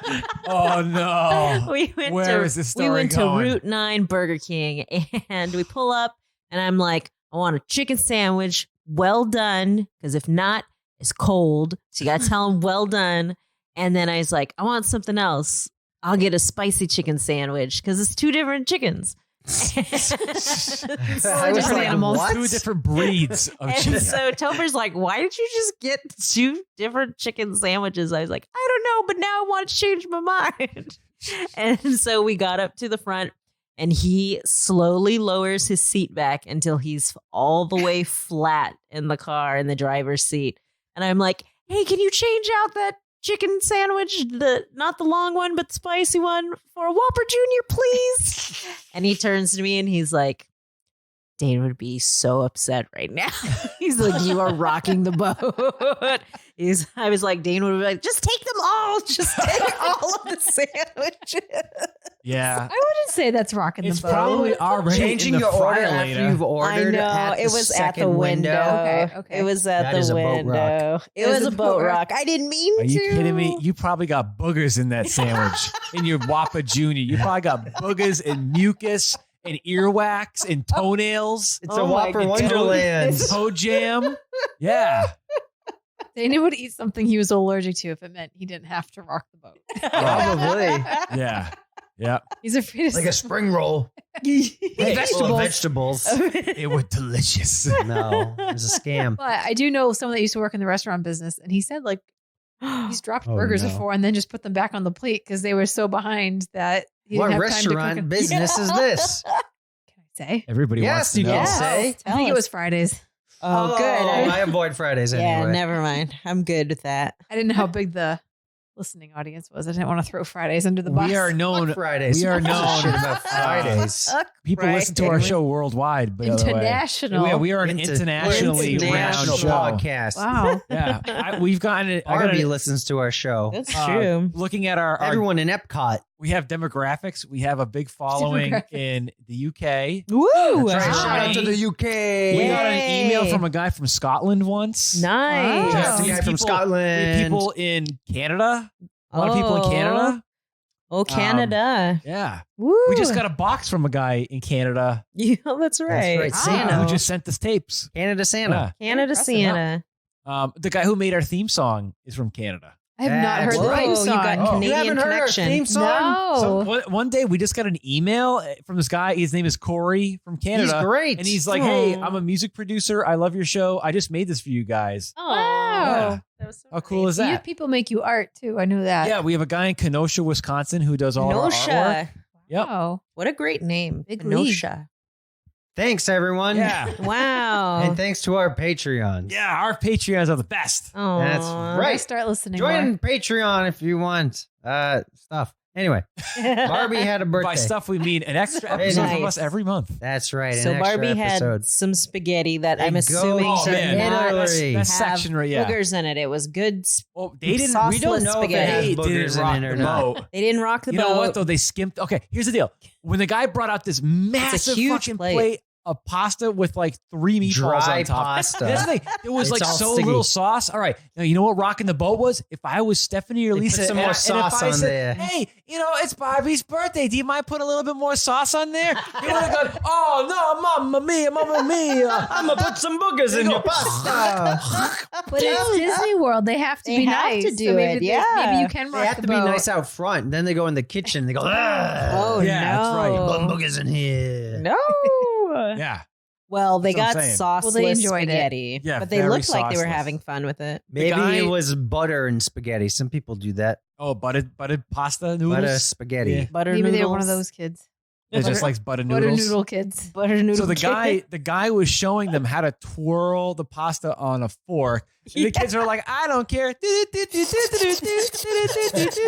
Oh no! We went Where to, is this story We went going? to Route 9 Burger King, and we pull up, and I'm like, I want a chicken sandwich, well done, because if not, it's cold. So you got to tell them well done. And then I was like, I want something else. I'll get a spicy chicken sandwich because it's two different chickens. I was like, animals. what? Two different breeds of And chicken. so Topher's like, why did you just get two different chicken sandwiches? I was like, I don't know, but now I want to change my mind. And so we got up to the front, and he slowly lowers his seat back until he's all the way flat in the car in the driver's seat. And I'm like, hey, can you change out that chicken sandwich, not the long one, but the spicy one, for a Whopper Jr., please? And he turns to me and he's like, Dane would be so upset right now. He's like, you are rocking the boat. I was like, Dane would be like, just take them all. Just take all of the sandwiches. Yeah, I wouldn't say that's rocking it's the boat. probably already Changing in the your order fryer after later. you've ordered. I know. at the It was at the second window. Okay. It was at That the is a boat window. rock. It was a boat rock. I didn't mean Are to. you kidding me? You probably got boogers in that sandwich in your Whopper Jr. You probably got boogers and mucus and earwax and toenails. It's Oh a my Whopper God. Wonderland. Toe jam. Yeah. Dana would eat something he was allergic to if it meant he didn't have to rock the boat. Probably. Yeah. Yeah. He's afraid of Like a spring roll. vegetables. Full of vegetables. It was delicious. No, it was a scam. But I do know someone that used to work in the restaurant business, and he said like he's dropped Oh, burgers no. before and then just put them back on the plate because they were so behind that he What didn't have time to cook restaurant them. business is this? Can I say? Everybody Yes, wants to you know. can say. I think it was Fridays. Oh, good. I avoid Fridays Yeah, anyway. never mind. I'm good with that. I didn't know how big the listening audience was. I didn't want to throw Fridays under the bus. We are known. Fuck Fridays. We are Who gives a known. shit about Fridays. People listen to our show worldwide. By the way. International. Yeah, we are an internationally renowned international show. podcast. Wow. Yeah, we've gotten it. Barbie listens to our show. That's true. Looking at our Everyone in Epcot. we have demographics. We have a big following in the UK. Woo! That's right. Hi. Shout out to the UK. We got an Yay. email from a guy from Scotland once. Nice. Shout out to the guy from We have Scotland. people in Canada. A lot of people in Canada. Oh, Canada. Yeah. Woo. We just got a box from a guy in Canada Yeah, that's right. right. Santa. who just sent us tapes. Canada Santa. Canada Impressive. Santa. The guy who made our theme song is from Canada. I have not heard the Whoa, theme you song. got You Canadian haven't heard our connection. theme song? No. So one day we just got an email from this guy. His name is Corey from Canada. He's great. And he's like, hey, I'm a music producer. I love your show. I just made this for you guys. Oh, Yeah. That was so How cool is You that? have people make you art too. I knew that. Yeah, we have a guy in Kenosha, Wisconsin, who does all our artwork. Kenosha. Yep. Oh, What a great name. Big Kenosha. Thanks, everyone. Yeah. Wow. And thanks to our Patreons. Yeah, our Patreons are the best. Oh, That's I right. start listening Join more. Patreon if you want stuff. Anyway, Barbie had a birthday. By stuff, we mean an extra episode from us every month. That's right. So an extra Barbie episode. had some spaghetti that It I'm assuming goes Oh, did man. not Italy. That's have section right, yeah. boogers in it. It was good. Well, they didn't. Sauceless We don't know if spaghetti. they Boogers didn't in rock it or the not. boat. They didn't rock the You boat. know what though? They skimped. Okay, here's the deal. When the guy brought out this massive huge fucking plate. plate of pasta with like 3 meatballs Dry on top. pasta. That's the thing. It was It's like all so sticky. little sauce. All right, now you know what rocking the boat was? If I was Stephanie or They Lisa, put some and more if sauce I on said, there. hey, you know it's Barbie's birthday. Do you mind putting a little bit more sauce on there? You would have gone, oh no, mamma mia, mamma mia. I'm gonna put some boogers in your pasta. But it's Disney World. They have to They be have nice. to do so maybe it, they- yeah. Maybe you can rock They have the to be boat. nice out front. Then they go in the kitchen. They go, Oh, Yeah, that's right. no. boogers in here. No. Yeah. Well, they That's what got I'm saying. sauceless Well, they enjoyed it. spaghetti. Yeah, but they very looked like they were sauceless. having fun with it. Maybe guy- it was butter and spaghetti. Some people do that. Oh, buttered pasta noodles. Butter spaghetti. Yeah. Butter Maybe noodles. they were one of those kids. They just like butter Butter noodles. noodle kids. butter noodle. So the kid. guy was showing them how to twirl the pasta on a fork, and the kids are like, "I don't care."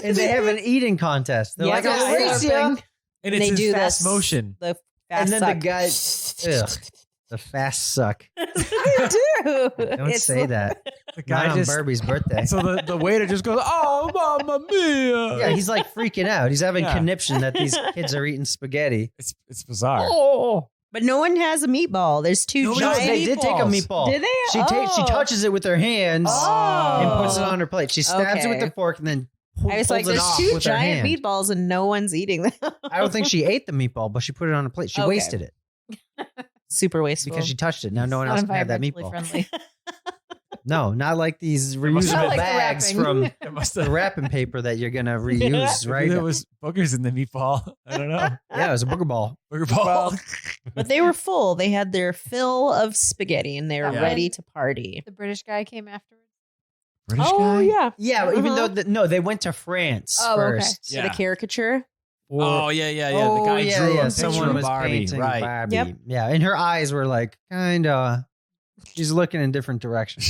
And they have an eating contest. They're Yeah, like, they're "I'll race you." slurping. And it's They in do fast this- motion. The And fast then suck. the guy, ugh, the fast suck. they do. Don't say that. The Not guy on just Barbie's birthday. so the waiter just goes, "Oh, mamma mia!" Yeah, he's like freaking out. He's having Yeah. conniption that these kids are eating spaghetti. it's bizarre. Oh, But no one has a meatball. There's two Nobody giant. has they did take a meatballs. meatball. Did they? She touches it with her hands Oh. and puts it on her plate. She stabs it with Okay. the fork and then I was pulls like, it there's off two with her giant hand. meatballs and no one's eating them. I don't think she ate the meatball, but she put it on a plate. She Okay. wasted it Super wasteful. because she touched it. Now no one Not else can have that environmentally meatball. friendly. No, not like these must reusable have- like the bags wrapping. from It must the have. wrapping paper that you're gonna reuse, right? There was boogers in the meatball. I don't know. Yeah, it was a booger ball. Booger ball. But they were full. They had their fill of spaghetti and they were Yeah. ready to party. The British guy came afterwards. British Oh guy. yeah. Yeah, even though no, they went to France Oh, okay. first. Yeah. The caricature. Oh yeah. The Oh, guy yeah, drew yeah. a picture Someone of was Barbie. painting Right. Barbie. Yep. Yeah, and her eyes were like kinda. She's looking in different directions.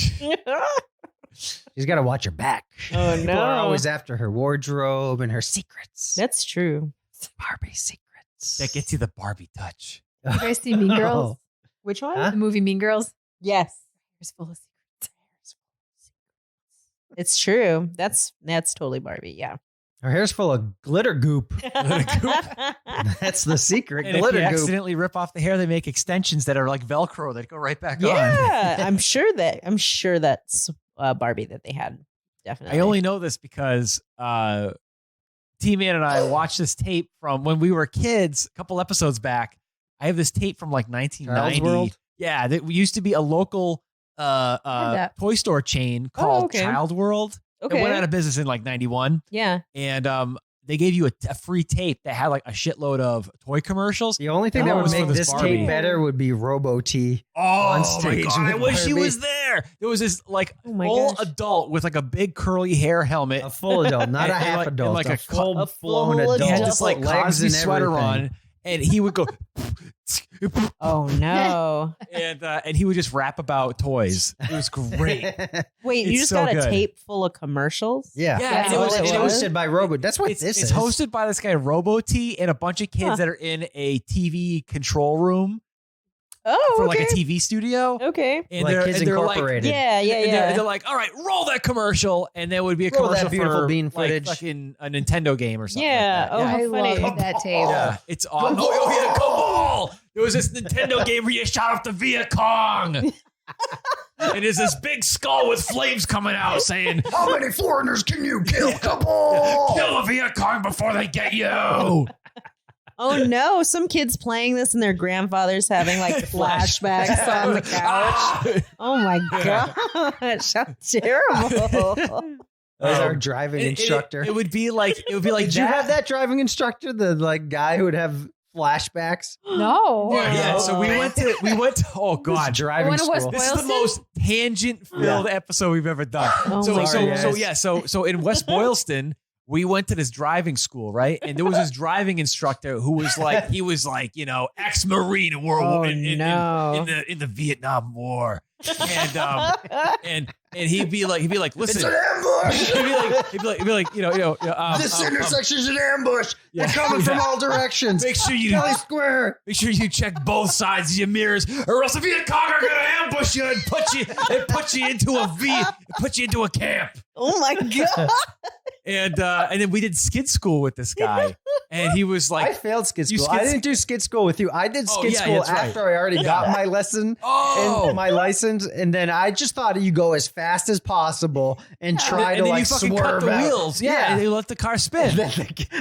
She's got to watch her back. Oh, People no. are always after her wardrobe and her secrets. That's true. Barbie secrets. That gets you the Barbie touch. You guys see Mean Girls? Which one? Huh? The movie Mean Girls? Yes. It's full of secrets. It's true. That's totally Barbie. Yeah. Her hair's full of glitter goop. That's the secret. And if glitter you goop. accidentally rip off the hair, they make extensions that are like Velcro that go right back on. Yeah. I'm sure that's Barbie that they had. Definitely. I only know this because T-Man and I watched this tape from when we were kids a couple episodes back. I have this tape from like 1990. Child's World? Yeah, that used to be a local that. toy store chain called okay. Child World. Okay. It went out of business in like 91. Yeah. And they gave you a free tape that had like a shitload of toy commercials. The only thing that Oh, would it was for make this this Barbie. tape better would be Robo T. Oh on my stage God, I with wish he Barbie. was there. There was this like Oh my full gosh. adult with like a big curly hair helmet. A full adult, not a And half like- and adult. like a a full a blown full adult. He had adult. this like legs Cosby and sweater everything. on, and he would go, Oh no. and he would just rap about toys. It was great. Wait, you It's just so got a good. tape full of commercials? Yeah, Yeah, and it it was was- hosted by Robo. That's what It's this is. hosted by this guy Robo T and a bunch of kids Huh. that are in a TV control room Oh, for okay. like a TV studio. Okay. And Like Kids they're Incorporated. Yeah, yeah, and yeah. they're like, all right, roll that commercial, and there would be a Roll that commercial beautiful for bean like footage. fucking a Nintendo game or something. Yeah. like Oh, that. how I funny. love that tape. Yeah, it's awesome. Oh, yeah, Kabal! There was this Nintendo game where you shot off the Viet Cong. And there's this big skull with flames coming out saying, How many foreigners can you kill? Couple! kill the Viet Cong before they get you. Oh no, some kids playing this and their grandfather's having like flashbacks on the couch. Oh my gosh, how terrible. As our driving It- instructor. It would be like Did you have that driving instructor? The like guy who would have flashbacks. No. Yeah, so we went to oh god, Driving went to West school. this is the Boylston? most tangent-filled episode we've ever done. Oh so my so in West Boylston, we went to this driving school, right? And there was this driving instructor who was like, you know, ex-Marine in in the Vietnam War. And he'd be like, listen, It's an ambush. he'd be like, you know, This intersection is an ambush. Yeah. They're coming from all directions. make sure you Kelly Square. Make sure you check both sides of your mirrors, or else the Viet Cong are gonna ambush you and put you into a camp. Oh my god! And then we did skid school with this guy, and he was I like, failed skid You school. skid I didn't do skid school with you. I did Oh, skid yeah, school that's right. after I already got my lesson and my license, and then I just thought you go as fast as possible and try and to then like you fucking swerve cut the out. wheels, and you let the car spin.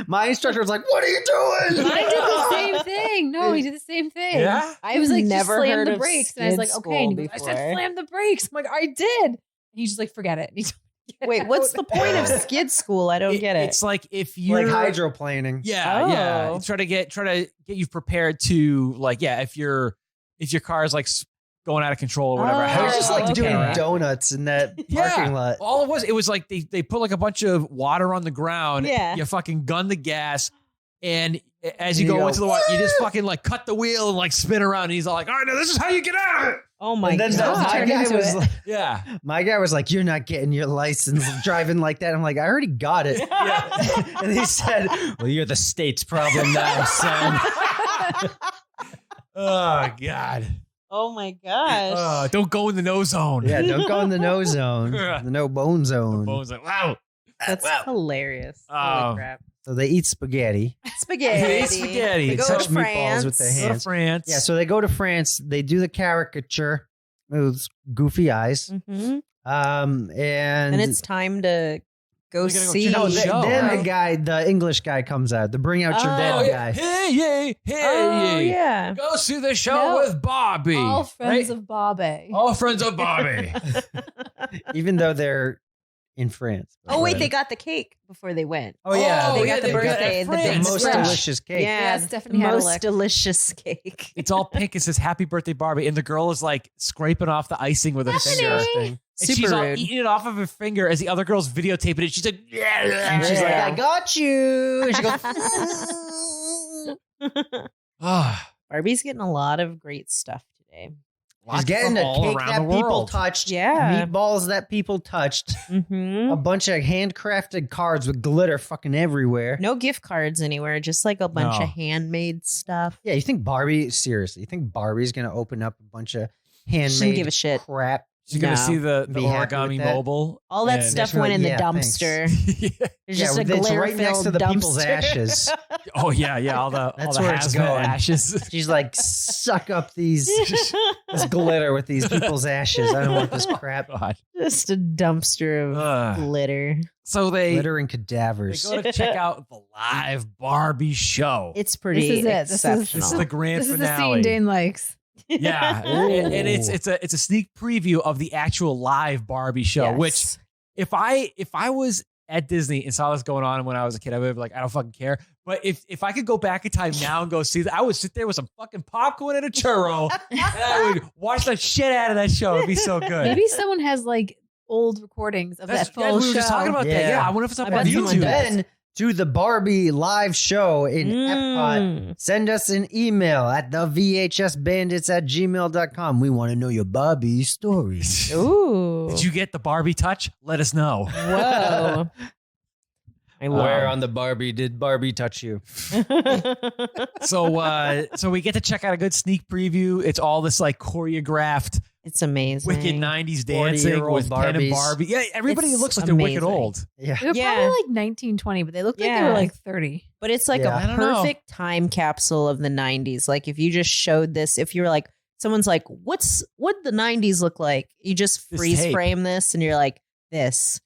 My instructor was like, "What are you doing?" I did the same thing. No, he did the same thing. Yeah? I was like, never just slam heard the of brakes. And I was like, skid okay. And he school goes, I said, before. slam the brakes. I'm like, I did. And he's just like, forget it. And he told me to get Wait, what's out. the point of skid school? I don't get it. It's like if you're Like hydroplaning. yeah. Oh. Try to get you prepared to like if your car is like going out of control or whatever. Oh, I was just like okay. doing donuts in that parking lot. All it was like they put like a bunch of water on the ground. Yeah. You fucking gun the gas, and as you You go go, into the water, you just fucking like cut the wheel and like spin around. And he's all like, "All right, now this is how you get out of it." Oh my And then god! my Turned guy into was it. like, Yeah. my guy was like, "You're not getting your license driving like that." I'm like, "I already got it." And he said, "Well, you're the state's problem now, son." Oh God. Oh my gosh! Don't go in the no zone. Yeah, don't go in the no zone, the no bone zone. Bones like, wow. That's hilarious. Holy crap! So they eat spaghetti, Spaghetti. They ate spaghetti. They go touch to meatballs France. with their Go to hands. France. Yeah, so they go to France. They do the caricature with goofy eyes, Mhm. and And it's time to go We gotta go see. check out no, the th- show. then the guy, the English guy, comes out. The bring out your Oh, dead yeah. guy. Hey, yay, hey, Oh yay. yeah. Go see the show No. with Barbie. All friends right? of Bobby. All friends of Barbie. Even though they're in France. Oh wait, they got the cake before they went. Oh yeah, they Oh, got the they got birthday, that the big the France. most splash. delicious cake. Yeah, Stephanie the had a most lick. delicious cake. It's all pink. It says "Happy Birthday, Barbie," and the girl is like scraping off the icing with her finger. Disgusting. And Super she's all rude. eating it off of her finger as the other girl's videotaping it. She's like, And she's like, "I got you." And she goes, ah, Barbie's getting a lot of great stuff today. She's getting a all cake around that the people world. touched. Yeah. Meatballs that people touched. Mm-hmm. A bunch of handcrafted cards with glitter fucking everywhere. No gift cards anywhere, just like a bunch No. of handmade stuff. Yeah, you think Barbie, seriously, you think Barbie's going to open up a bunch of She handmade doesn't give a shit. crap? She's gonna No. see the Be happy origami with that. mobile. All that and- stuff That's went in the right. Yeah, thanks. dumpster. There's just a it's glitter right next to the people's ashes. Oh yeah, all the That's all the where it's hazmat going. ashes. She's like, suck up this glitter with these people's ashes. I don't want this crap. God. Just a dumpster of Ugh. glitter. So they Glitter and they cadavers. go to check out the live Barbie show. It's pretty This is it. This is- exceptional. This is the grand This is the finale. scene Dane likes. Yeah, and it's a sneak preview of the actual live Barbie show. Yes. Which, if I was at Disney and saw this going on when I was a kid, I would be like, I don't fucking care. But if I could go back in time now and go see that, I would sit there with some fucking popcorn and a churro, and I would watch the shit out of that show. It'd be so good. Maybe someone has like old recordings of That's, that full we show. were just talking about that. Yeah. Yeah, I wonder if it's up I on bet someone YouTube. does. Then to the Barbie live show in Epcot. Send us an email at the VHSBandits@gmail.com. We want to know your Barbie stories. Ooh. Did you get the Barbie touch? Let us know. Whoa. I Where on the Barbie did Barbie touch you? So we get to check out a good sneak preview. It's all this like choreographed It's amazing. wicked 90s dancing 40-year-old with Ken and Barbies. Barbie. Yeah, everybody It's looks like they're wicked amazing. old. Yeah. They were Yeah. probably like 1920, but they looked like they Yeah. were like 30. But it's like Yeah. I a don't know. perfect time capsule of the 90s. Like if you just showed this, if you're like, someone's like, what the 90s look like? You just This freeze tape. frame this and you're like, these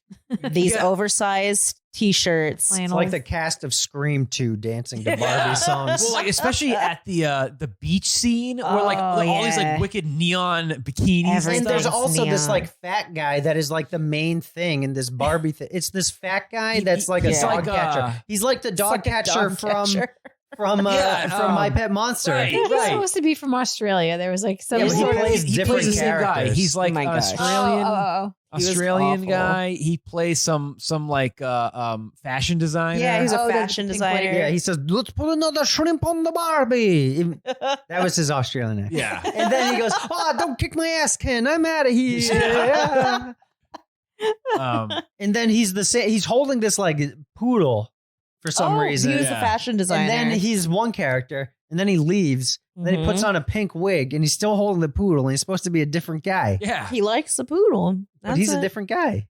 Yeah. oversized t-shirts. It's Flannels. like the cast of Scream 2 dancing to Barbie songs. Well, like especially at the beach scene where like Oh, all these yeah. like wicked neon bikinis and And stuff. there's also this neon. like fat guy that is like the main thing in this Barbie thing. It's this fat guy He- that's like a he's dog like, catcher. He's like the dog It's like a catcher dog from catcher. from My Pet Monster. Right. He's supposed to be from Australia. There was like some Yeah, but he sort of. plays different the same guy. characters. He's like Oh my an gosh. Australian. Oh. He was Australian awful. guy. He plays some like fashion designer. Yeah, he's a Oh, the fashion pink designer. one. Yeah, he says, "Let's put another shrimp on the Barbie." That was his Australian accent. Yeah. And then he goes, "Oh, don't kick my ass, Ken. I'm out of here." Yeah. And then he's holding this like poodle for some reason. He was a fashion designer. And then he's one character, and then he leaves. And then he puts on a pink wig, and he's still holding the poodle, and he's supposed to be a different guy. Yeah. he likes the poodle. But he's a different guy.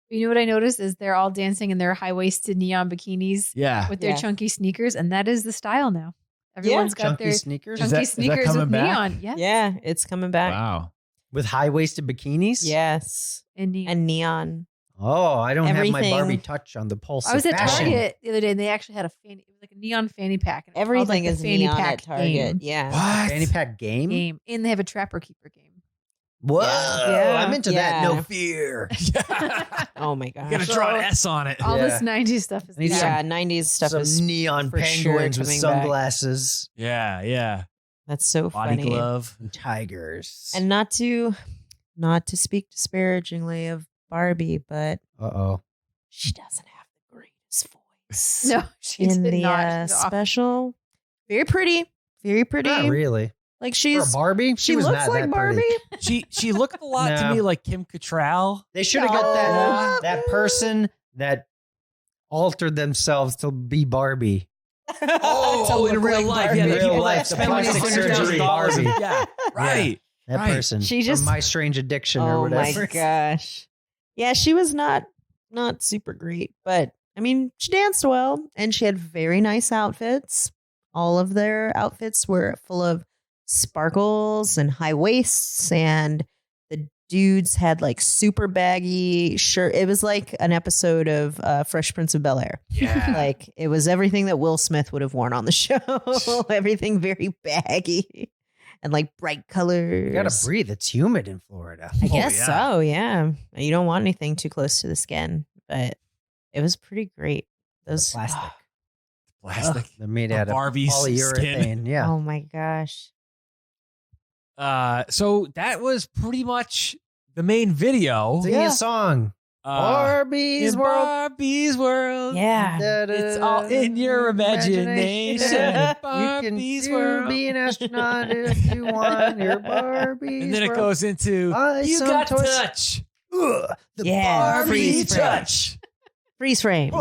You know what I noticed is they're all dancing in their high-waisted neon bikinis Yeah. with their Yeah. chunky sneakers, and that is the style now. Everyone's got Chunky their sneakers Is chunky that sneakers coming with back? neon. Yeah. Yeah, it's coming back. Wow. with high-waisted bikinis. Yes. And neon. And neon. Oh, I don't have my Everything. Barbie touch on the pulse. I was of at fashion. Target the other day, and they actually had a fanny. It was like a neon fanny pack. And it was called, Everything like, is the fanny neon pack at Target. game. Yeah. What? Fanny pack game. And they have a Trapper Keeper game. Whoa, Yeah. I'm into that. Yeah. No fear. Oh my gosh. You gotta draw an S on it. All Yeah. this 90s stuff is I need back. Yeah, 90s stuff Some is neon for sure penguins with coming back. sunglasses, Yeah, yeah. That's so Body funny. glove. and tigers. And not to speak disparagingly of Barbie, but oh, she doesn't have the greatest voice. No, she in did the not. She's awful. special. Very pretty. Very pretty. not really. Like For she's a Barbie, she was looks not like that Barbie. pretty. She looked a lot to No. me like Kim Cattrall. They should have got that person that altered themselves to be Barbie. Oh, in real life. Yeah, In the real people life, that the spend plastic $100,000 surgery Barbie. Yeah, right. That Right. person. She just- from My Strange Addiction or Oh whatever. my gosh. Yeah, she was not super great, but I mean, she danced well and she had very nice outfits. All of their outfits were full of sparkles and high waists, and the dudes had like super baggy shirt. It was like an episode of Fresh Prince of Bel-Air. Yeah. Like it was everything that Will Smith would have worn on the show. Everything very baggy and like bright colors. You gotta breathe. It's humid in Florida. I guess yeah. so, yeah. You don't want anything too close to the skin, but it was pretty great. Those Plastic. Plastic. They're made Of out of Barbie's polyurethane. skin. Yeah. Oh my gosh. So that was pretty much the main video. Sing a song. Barbie's in World. Barbie's world. Yeah. It's all in your imagination. You Barbie's can world. be an astronaut if you want your Barbie's And then it World. goes into Buy you some got toys. touch. Ugh, the Yeah, Barbie freeze frame. touch. Freeze frame.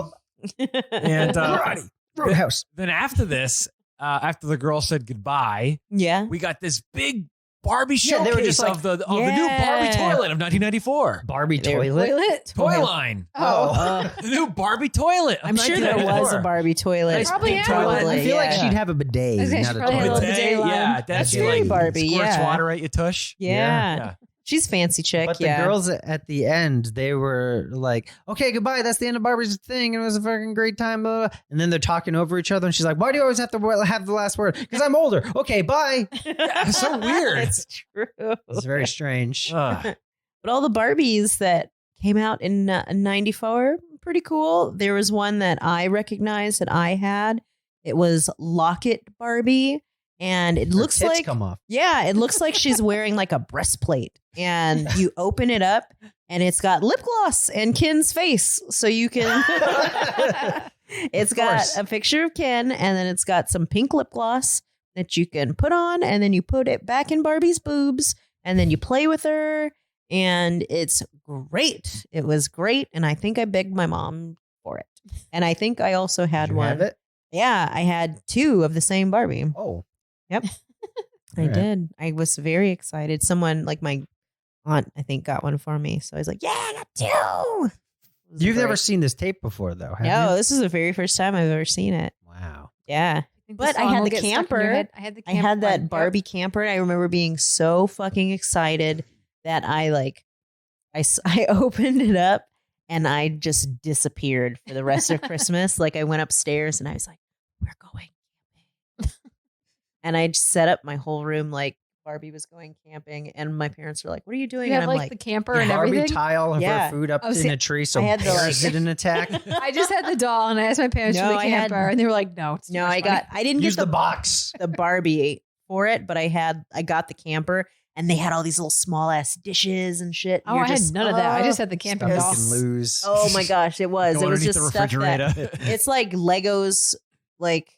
And Karate. Roadhouse. then after this, after the girl said goodbye, Yeah. we got this big Barbie Yeah, they were showcase just like, of the new Barbie toilet of 1994. Barbie They were- toilet. Toy line. Oh. The new Barbie toilet. of I'm sure there 1994. was a Barbie toilet. Nice Probably pink had one. toilet. I feel like yeah. she'd have a bidet, I was gonna say not she a probably had a toilet. little bidet line. Yeah, That's she very like Barbie, squirts yeah. water at your tush. Yeah. Yeah. She's fancy chick, But yeah. the girls at the end, they were like, okay, goodbye. That's the end of Barbie's thing. And it was a fucking great time. Blah, blah. And then they're talking over each other. And she's like, why do you always have to have the last word? Because I'm older. Okay, bye. It's so weird. It's true. It's very strange. But all the Barbies that came out in 94, pretty cool. There was one that I recognized that I had. It was Locket Barbie. And it Her looks tits like, come off. yeah, it looks like she's wearing like a breastplate. And you open it up and it's got lip gloss and Ken's face. So you can, it's got course. a picture of Ken and then it's got some pink lip gloss that you can put on and then you put it back in Barbie's boobs and then you play with her. And it's great. It was great. And I think I begged my mom for it. And I think I also had Did you one. have it? Yeah, I had two of the same Barbie. Oh. Yep. I Alright. did. I was very excited. Someone like my aunt, I think, got one for me. So I was like, yeah, I got two. It was You've never great. seen this tape before, though, have No, you? this is the very first time I've ever seen it. Wow. Yeah. think But the I song had will the get stuck in your camper. head. I had the I had that one. Yep. Barbie camper. And I remember being so fucking excited that I opened it up and I just disappeared for the rest of Christmas. Like I went upstairs and I was like, we're going camping. And I just set up my whole room like Barbie was going camping, and my parents were like, "What are you doing?" You and have I'm like the camper The and Barbie everything. tile of Yeah. her food up Oh, in see, a tree so I had the, bears like- didn't attack. I just had the doll, and I asked my parents No, for the I had- camper, and they were like, "No, it's too No, much I money." didn't Use get the box. the Barbie for it, but I got the camper, and they had all these little small ass dishes and shit. Oh, I had none of that. I just had the camper Stuff doll. you can lose. Oh my gosh, it was. Go It was underneath just the stuff that refrigerator. it's like Legos, like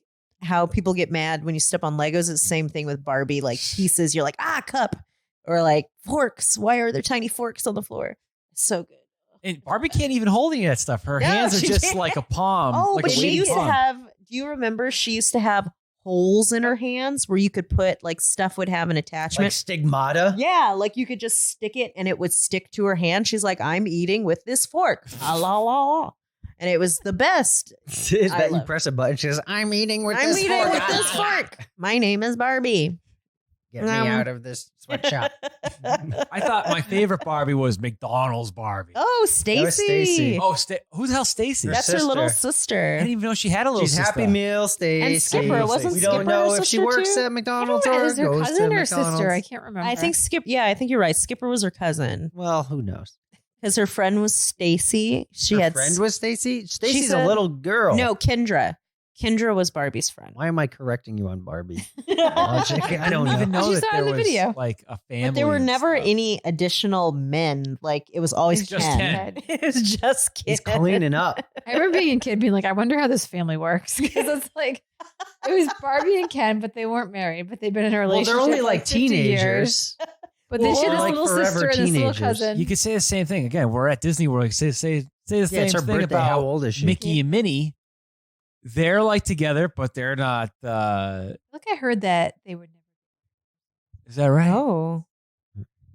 how people get mad when you step on Legos. It's the same thing with Barbie, like pieces. You're like, cup, or like forks. Why are there tiny forks on the floor? It's so good. And Barbie can't even hold any of that stuff. Her No, hands are she just can't. like a palm. Oh, like but a she wavy used to palm. have. Do you remember? She used to have holes in her hands where you could put like stuff would have an Like attachment. stigmata. Yeah, like you could just stick it and it would stick to her hand. She's like, I'm eating with this fork. La la la. And it was the best. Is I that you love- press a button? She says, "I'm eating with I'm this eating fork." with this fork. My name is Barbie. Get me out of this sweatshop. I thought my favorite Barbie was McDonald's Barbie. Oh, That was Stacy. Stacy. Oh, who the hell Stacy? Her That's her sister. little I sister. didn't even know she had a little She's sister. Happy Meal Stacy. And Skipper. Wasn't We Skipper don't know her if she sister works too? at McDonald's I don't know, or is her goes cousin to or sister? I McDonald's. can't remember. I think I think you're right. Skipper was her cousin Well, who knows? because her friend was Stacy. She Her had friend was Stacy. Stacy's a said- little girl. No, Kendra. Kendra was Barbie's friend. Why am I correcting you on Barbie? Logic? I don't even know. know She that saw there the was video. like a family. But there were and never stuff. any additional men. Like it was always It's just Ken. Ken. It was just Ken. He's cleaning up. I remember being a kid being like, I wonder how this family works. Because it's like, it was Barbie and Ken, but they weren't married, but they've been in a Well, relationship. they're only for like 50 years. teenagers. But then she had Well, this like little forever sister and this little teenagers. cousin. You could say the same thing again. We're at Disney World. Say the Yeah, same it's her thing birthday. about How old is she? Mickey and Minnie. They're like together, but they're not. Look, I heard that they would never. Is that right? Oh.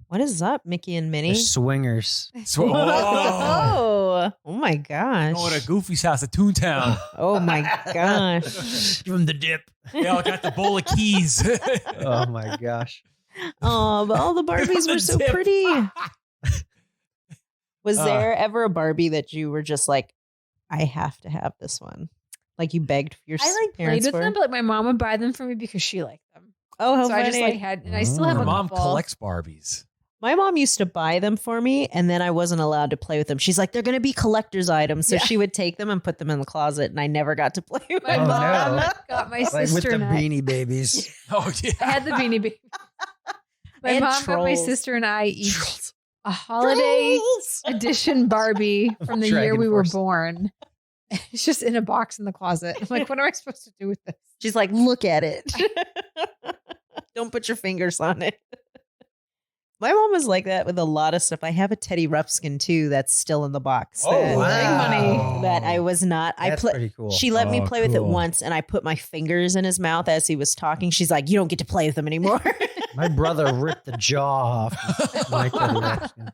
What is up, Mickey and Minnie? They're swingers. So, oh, Oh my gosh. going to Goofy's house at Toontown. Oh my gosh. Give him the dip. They all got the bowl of keys. Oh my gosh. Oh, but all the Barbies were so Dip. pretty. Was there ever a Barbie that you were just like, I have to have this one? Like you begged your I like played parents with for? them, but like my mom would buy them for me because she liked them. Oh, how So I just funny. like had, and I still have Her a mom couple. collects Barbies. My mom used to buy them for me, and then I wasn't allowed to play with them. She's like, they're going to be collector's items. So Yeah. she would take them and put them in the closet, and I never got to play with My Oh, mom no. got my Like with sister the and I. Beanie Babies. Oh yeah. I had the Beanie Baby. My And mom got my Trolls. sister and I each a holiday edition Barbie from the year Dragon we were Force. born. It's just in a box in the closet. I'm like, what am I supposed to do with this? She's like, look at it. Don't put your fingers on it. My mom was like that with a lot of stuff. I have a Teddy Ruffskin too that's still in the box. Oh, that, wow. that I was not. That's pretty cool. She let me Oh, play with it cool. once, and I put my fingers in his mouth as he was talking. She's like, "You don't get to play with them anymore." My brother ripped the jaw off my Teddy Ruxpin.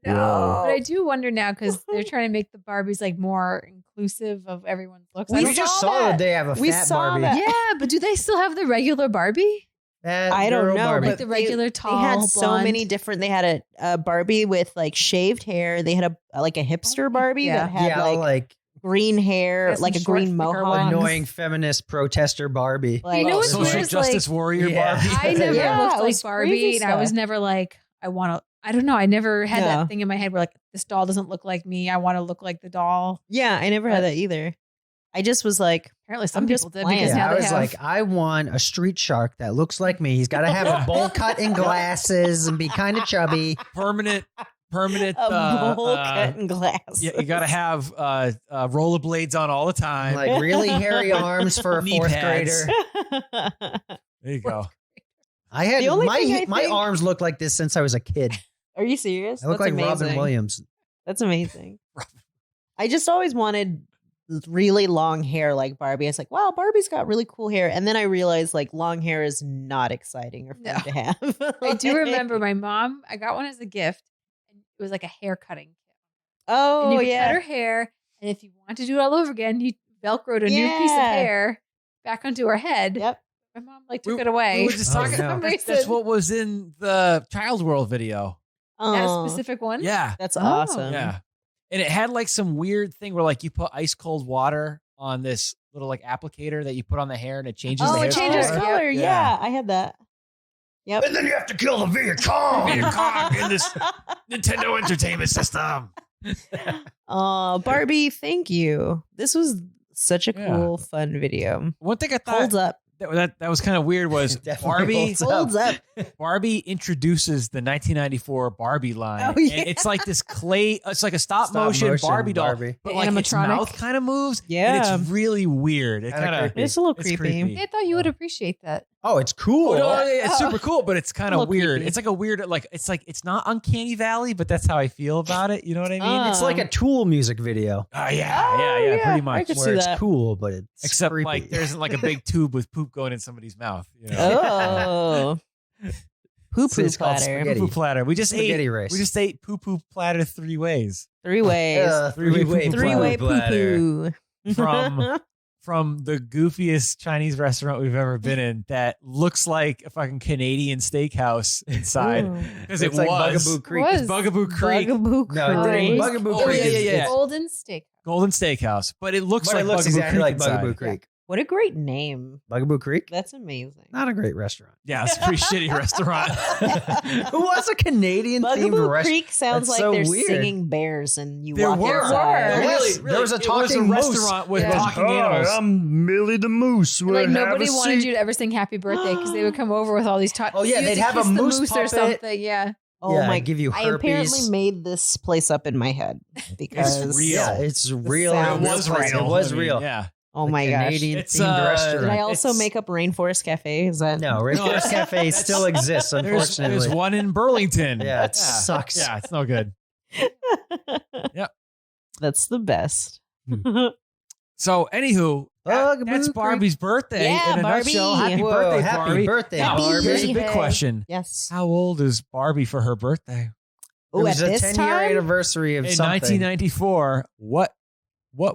But I do wonder now because they're trying to make the Barbies like more inclusive of everyone's looks. I We We don't- just saw saw that. that they have a We fat saw Barbie. that. yeah, but do they still have the regular Barbie? Fat I don't girl know, Barbie. Like the regular tall, They had so blonde? many different. They had a Barbie with like shaved hair. They had a like a hipster Barbie Yeah. that had yeah, like green hair, Yeah, some like a short, green thicker mohawk. ones. annoying feminist protester Barbie. Like, You know what's Social weird is, justice like, warrior Yeah. Barbie. I never Yeah, looked it like was Barbie, crazy and I was stuff. never like, I want to. I don't know. I never had No. that thing in my head where like this doll doesn't look like me. I want to look like the doll. Yeah, I never But- had that either. I just was like, Apparently, some I'm just people did playing. because Yeah, now I they was have. like, I want a street shark that looks like me. He's got to have a bowl cut and glasses and be kind of chubby. permanent. a bowl cut and glass. Yeah, you got to have rollerblades on all the time. Like really hairy arms for a Knee fourth pads. grader. There you go. I had The only thing I my think- arms look like this since I was a kid. Are you serious? I look That's like amazing. Robin Williams. That's amazing. I just always wanted really long hair like Barbie. I was like, wow, Barbie's got really cool hair. And then I realized like long hair is not exciting or fun No. to have. I do remember my mom. I got one as a gift, and it was like a hair cutting kit. And Oh, you could cut yeah. her hair, and if you want to do it all over again, you velcroed a new piece of Yeah. hair back onto her head. Yep. My mom like took it away. We were just Oh, talking. no. That's what was in the Child's World video. That Oh, specific one. Yeah. that's Oh. awesome. Yeah. And it had like some weird thing where like you put ice cold water on this little like applicator that you put on the hair and it changes the Oh, hair it changes color. color. Yeah. Yeah, I had that. Yep. And then you have to kill the Viet Cong. in this Nintendo Entertainment System. Barbie, thank you. This was such a cool, fun video. One thing I thought Holds up. that was kind of weird was Barbie Holds up. Barbie introduces the 1994 Barbie line. Oh, yeah. And it's like this clay, it's like a stop motion Barbie doll, Barbie. but The like its animatronic. mouth kind of moves. Yeah. And it's really weird. It Kinda kind of creepy. It's a little creepy. I thought you would appreciate that. Oh, it's cool. Oh, no, it's super cool, but it's kind A of little weird. creepy. It's like a weird, it's not Uncanny Valley, but that's how I feel about it. You know what I mean? It's like a Tool music video. Yeah, pretty I much. could see Where it's that. cool, but it's Except creepy. like there isn't like a big tube with poop going in somebody's mouth. You know? Oh. Poo-poo It's called platter. spaghetti. Poo-poo platter. We just Spaghetti ate. race. We just ate poo-poo platter 3 ways. 3 ways. Three-way Three-way platter. poo-poo. From the goofiest Chinese restaurant we've ever been in that looks like a fucking Canadian steakhouse inside. Because it It's like was. Bugaboo Creek. Was It's Bugaboo Creek. Bugaboo No, it didn't. Creek. Bugaboo Oh, Creek. yeah. Golden steak. Golden Steakhouse. But it looks But like it looks Bugaboo exactly Creek like inside. Bugaboo Creek. What a great name. Bugaboo Creek? That's amazing. Not a great restaurant. Yeah, it's a pretty shitty restaurant. Who wants a Canadian themed Bugaboo restaurant? Creek sounds That's like so they're weird. singing bears and you There walk were. inside. Yes, there was a talking moose. restaurant with Yeah. talking animals. I'm Millie the Moose. Like nobody wanted you to ever sing happy birthday because they would come over with all these Oh, yeah, you they'd to have a kiss the moose or puppet. something. Yeah. Oh Yeah, my! give you I apparently herpes. made this place up in my head because It's real. Yeah, it's real. sound It was place. real. It was I mean, real. Yeah. oh The my gosh! Canadian It's, themed restaurant. Did I also It's- make up Rainforest Cafe? Is that No, Rainforest Cafe still exists, unfortunately. There's one in Burlington. Yeah, it sucks. Yeah, it's no good. That's the best. So, anywho, Bugaboo that's Creek. Barbie's birthday Yeah, in a Barbie. nutshell. Happy Whoa, birthday, happy Barbie. birthday, Now, Barbie. here's a big Hey. question. Yes. How old is Barbie for her birthday? It Oh, was at a this 10-year time? anniversary of In something. 1994, what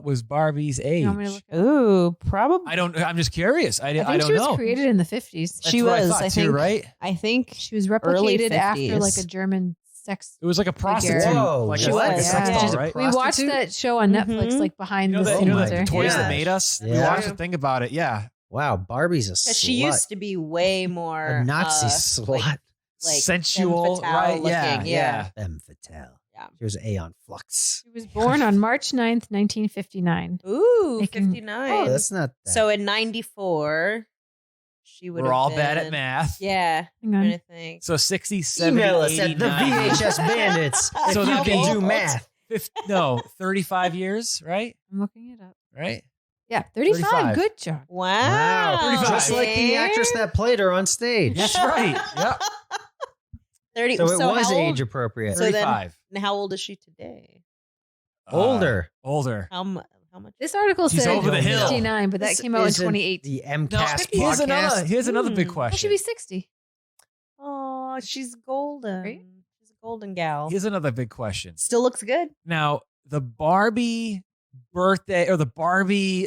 was Barbie's age? You want me to look it up? Ooh, probably. I'm just curious. I I think don't she was know. created in the 50s. She That's what was, I thought I too, think. right? I think She was Early replicated after 50s. like a German sex. It was like a prostitute. Whoa, like she a, like a was, sex yeah. doll, She's a right? We watched prostitute? that show on Netflix, Mhm. like behind You know the that, scenes. you know my that the there. toys that gosh. made us? We Yeah. watched the thing about it. Yeah. Wow, Barbie's a slut. she used to be way more a Nazi like slut. Sensual, femme fatale right? Yeah, looking, yeah. Femme fatale. Yeah. She was Aeon Flux. She was born on March 9th, 1959. Ooh, Making- 59. Oh, that's not that. So in 94, she would We're have all been, bad at math. Yeah. Hang I'm on. trying to think. So 60, 70, Email us 80, at the 90. VHS Bandits. So So you that'd can be- do math. 35 years, right? I'm looking it up. Right? Yeah, 35. 35. Good job. Wow. 35. Just like the actress that played her on stage. That's right. Yep. 30. So it was how old, age appropriate. So then- 35. and how old is she today? Older. Older. How much? This article She's said over the hill. 59, but that This came out in isn't 2018. The Now, MCAST here's podcast. another big Hmm. Oh, question. she'd be 60. Oh, she's golden. Right? She's a golden gal. Here's another big question. Still looks good. Now, the Barbie birthday or the Barbie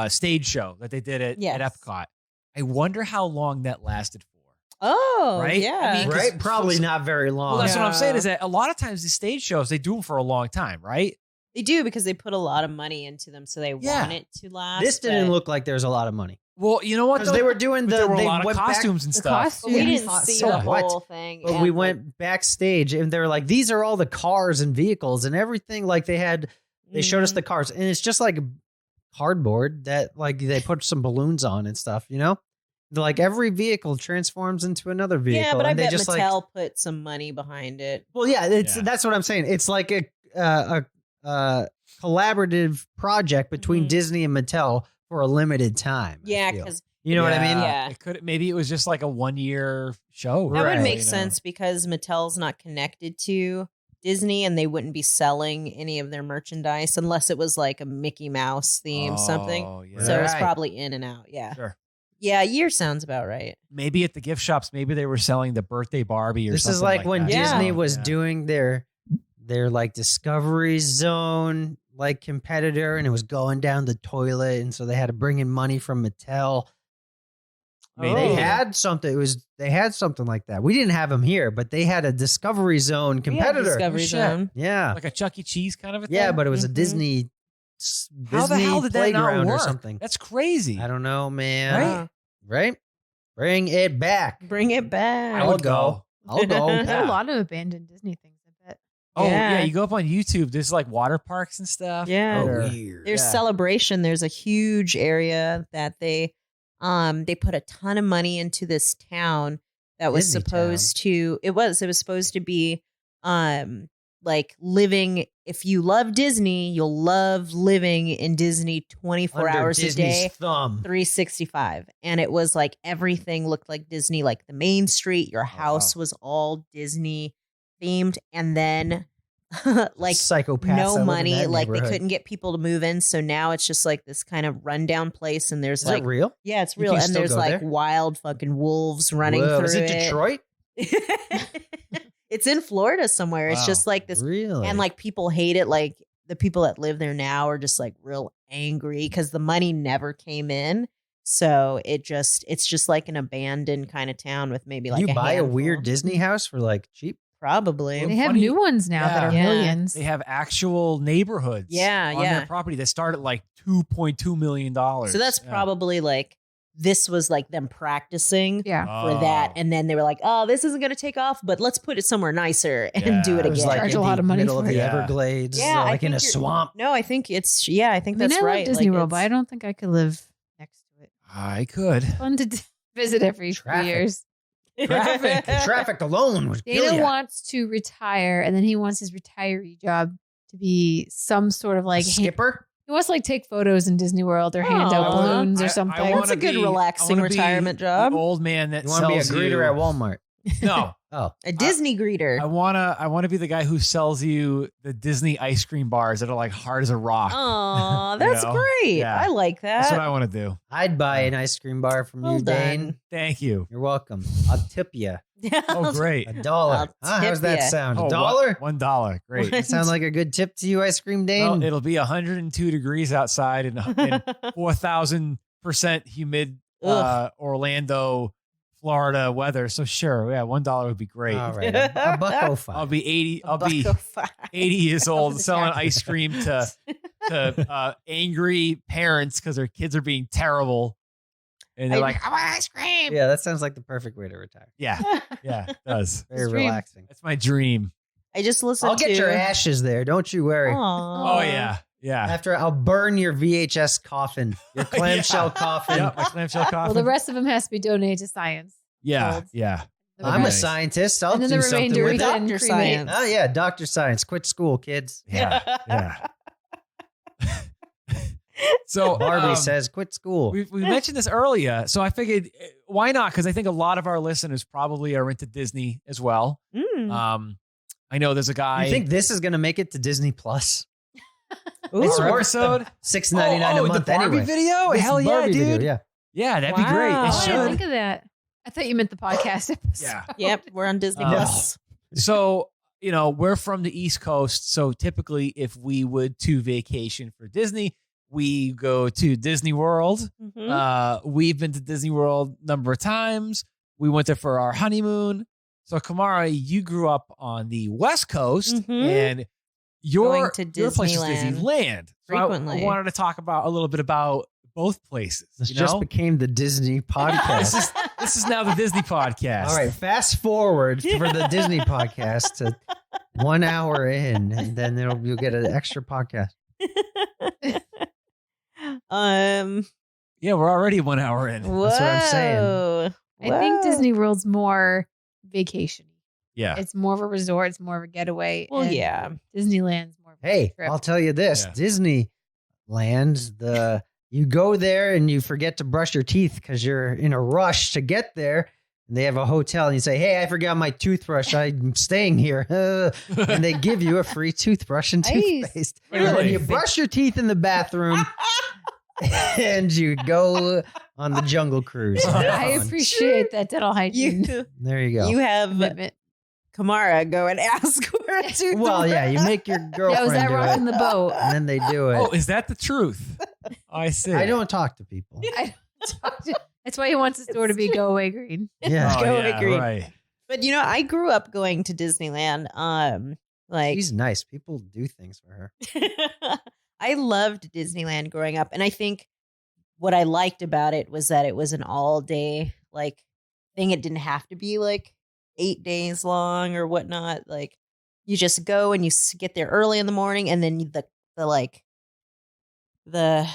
stage show that they did at Yes. Epcot. I wonder how long that lasted for. Oh, Right? yeah. I mean, Right? Probably not very long. Well, that's what I'm saying Yeah. is that a lot of times these stage shows, they do them for a long time, right? They do because they put a lot of money into them, so they Yeah. want it to last. This didn't but- look like there's a lot of money. Well, you know what? Because though? they were doing But there were a they lot of went back- costumes and The stuff. costumes. We Yeah. didn't see So the what? whole thing. But Yeah, we but- went backstage and they were like, these are all the cars and vehicles and everything. Like they showed us Mhm. the cars and it's just like cardboard that like they put some balloons on and stuff, you know? Like every vehicle transforms into another vehicle. Yeah, but I and they bet just Mattel put some money behind it. well, yeah, Yeah. that's what I'm saying. It's like a collaborative project between Mhm. Disney and Mattel for a limited time. I Yeah, feel. because you know what I mean? Yeah. It could maybe it was just like a 1-year show. that Right. would make you know? sense because Mattel's not connected to Disney and they wouldn't be selling any of their merchandise unless it was like a Mickey Mouse theme something. Oh, yeah. So it's Right. probably in and out. Yeah. Sure. Yeah, a year sounds about right. Maybe at the gift shops, maybe they were selling the birthday Barbie or This something is like when that. Yeah. Disney was Yeah. doing their like Discovery Zone like competitor and it was going down the toilet and so they had to bring in money from Mattel. Maybe. They had something. They had something like that. We didn't have them here, but they had a Discovery Zone competitor. Discovery Oh, shit. Zone. Yeah, like a Chuck E. Cheese kind of a thing. yeah, but it was a Mhm. Disney. How the Disney hell did that not playground work? or something? That's crazy. I don't know, man. Right? Right? Bring it back. Bring it back. I'll go. I'll go. There's Yeah. a lot of abandoned Disney things, I bet. Oh Yeah. yeah, you go up on YouTube. There's like water parks and stuff. Yeah. that are- Weird. There's Yeah. Celebration. There's a huge area that they put a ton of money into this town that was Disney supposed to it was supposed to be like living. If you love Disney, you'll love living in Disney 24 Under hours Disney's a day, thumb. 365. And it was like everything looked like Disney, like the main street, your house was all Disney themed. And then like Psychopaths that no live in money, that like they neighborhood. couldn't get people to move in. So now it's just like this kind of rundown place. And there's Is like, that real? yeah, it's You real. can And still there's go like there? wild fucking wolves running Whoa, through is it Detroit? It's in Florida somewhere. It's Wow. just like this. Really? And like people hate it. Like the people that live there now are just like real angry because the money never came in. So it's just like an abandoned kind of town with maybe like you buy a handful. weird Disney house for like cheap? Probably. They have funny- new ones now that are Yeah. millions. They have actual neighborhoods. Yeah, on yeah. their property that start at like $2.2 million. So that's probably like this was like them practicing Yeah. for that, and then they were like, "Oh, this isn't going to take off, but let's put it somewhere nicer and Yeah. do it It was again." like Charge in a lot the of money middle for of the it. Yeah. Everglades, Yeah, I like in a think you're- swamp. No, I think it's I think I mean, that's I right. love Disney Like, World, but I it's- don't think I could live next to it. I could. Fun to visit every few Traffic. years. Traffic, traffic alone would kill Dana ya. wants to retire, and then he wants his retiree job to be some sort of like skipper. He wants to like take photos in Disney World or hand out Aw. balloons or I something. wanna That's a good be- relaxing I wanna be retirement job. The old man that You want to be a sells greeter you- at Walmart? No, Oh, A Disney greeter. I wanna be the guy who sells you the Disney ice cream bars that are like hard as a rock. Oh, You that's know? great. Yeah. I like that. That's what I want to do. I'd buy an ice cream bar from Well you, Dane. done. Thank you. You're welcome. I'll tip you Oh, great. $1. I'll How's tip that ya. sound? Oh, $1? $1. Great. That sound like a good tip to you, ice cream Dane. Well, it'll be 102 degrees outside and 4,000% humid Orlando, Florida weather. So sure, yeah, $1 would be great. All right, a $1.05. I'll be 80. I'll be $1.05. 80 years old the selling taxes. ice cream to angry parents because their kids are being terrible, and they're I- like, "I want ice cream." Yeah, that sounds like the perfect way to retire. Yeah, it does. Very dream. relaxing. That's my dream. I just listened I'll to get your ashes there. Don't you worry. Aw. Oh yeah. After I'll burn your VHS coffin, your clamshell coffin. Yep, my clamshell coffin. Well, the rest of them has to be donated to science. yeah, Gold. yeah. The I'm a rest- scientist. I'll And then do the something remainder with we it. can Dr. cremate. Science. Oh yeah, Dr. Science. Quit school, kids. Yeah. So Barbie says, "Quit school." we mentioned this earlier, so I figured why not? Because I think a lot of our listeners probably are into Disney as well. Mm. I know there's a guy. You think this is going to make it to Disney Plus? Ooh. It's Our worth episode? $6.99 a month the Barbie anyway. video? This Hell yeah, Barbie dude. video, yeah. Yeah, that'd be great. Wow. It Oh, I didn't should. think of that. I thought you meant the podcast episode. Yeah. Yep, we're on Disney Oh. Plus. So, we're from the East Coast. So typically, if we would to vacation for Disney, we go to Disney World. Mhm. We've been to Disney World a number of times. We went there for our honeymoon. So, Kamarra, you grew up on the West Coast, Mhm. and your Going to your place is Disneyland Disneyland. So I frequently. wanted to talk about a little bit about both places. This you just know? became the Disney podcast. This is now the Disney podcast. All right, fast forward for the Disney podcast to 1 hour in, and then you'll get an extra podcast. Yeah, we're already 1 hour in. Whoa. That's what I'm saying. I think Disney World's more vacation. Yeah. It's more of a resort. It's more of a getaway. Well, and yeah. Disneyland's more of a Hey, trip. I'll tell you this: Yeah. Disneyland, you go there and you forget to brush your teeth because you're in a rush to get there. And they have a hotel, and you say, "Hey, I forgot my toothbrush. I'm staying here," and they give you a free toothbrush and Nice. toothpaste. And then Really? you brush your teeth in the bathroom, and you go on the Jungle Cruise. Have I fun. appreciate that dental hygiene You, There you go. you have commitment. Kamarra go and ask for a toothbrush. Well, yeah, you make your girlfriend Yeah, was that do rocking it, the boat? and then they do it. Oh, is that the truth? I see. I don't talk to people. That's why he wants his door to be go away green. Yeah, Oh, Go yeah, agree. right. But I grew up going to Disneyland. Like she's nice. People do things for her. I loved Disneyland growing up, and I think what I liked about it was that it was an all day like thing. It didn't have to be like 8 days long or whatnot. Like you just go and you get there early in the morning, and then the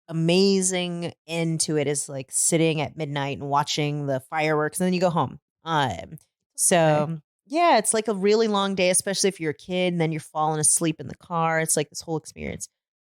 amazing end to it is like sitting at midnight and watching the fireworks, and then you go home. Yeah, it's like a really long day, especially if you're a kid and then you're falling asleep in the car. It's like this whole experience.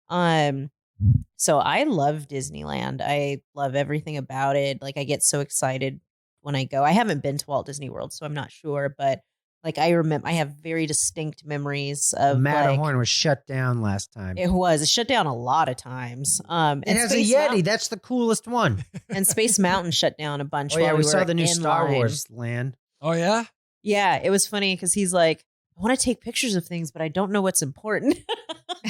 So I love Disneyland. I love everything about it. Like I get so excited when I go. I haven't been to Walt Disney World, so I'm not sure, but like I remember, I have very distinct memories of Matterhorn was shut down last time. It was. It shut down a lot of times. It has a Yeti. That's the coolest one. And Space Mountain shut down a bunch. Oh yeah, while we were saw the new in Star line. Wars land. Oh yeah. Yeah, it was funny because he's like, I want to take pictures of things, but I don't know what's important.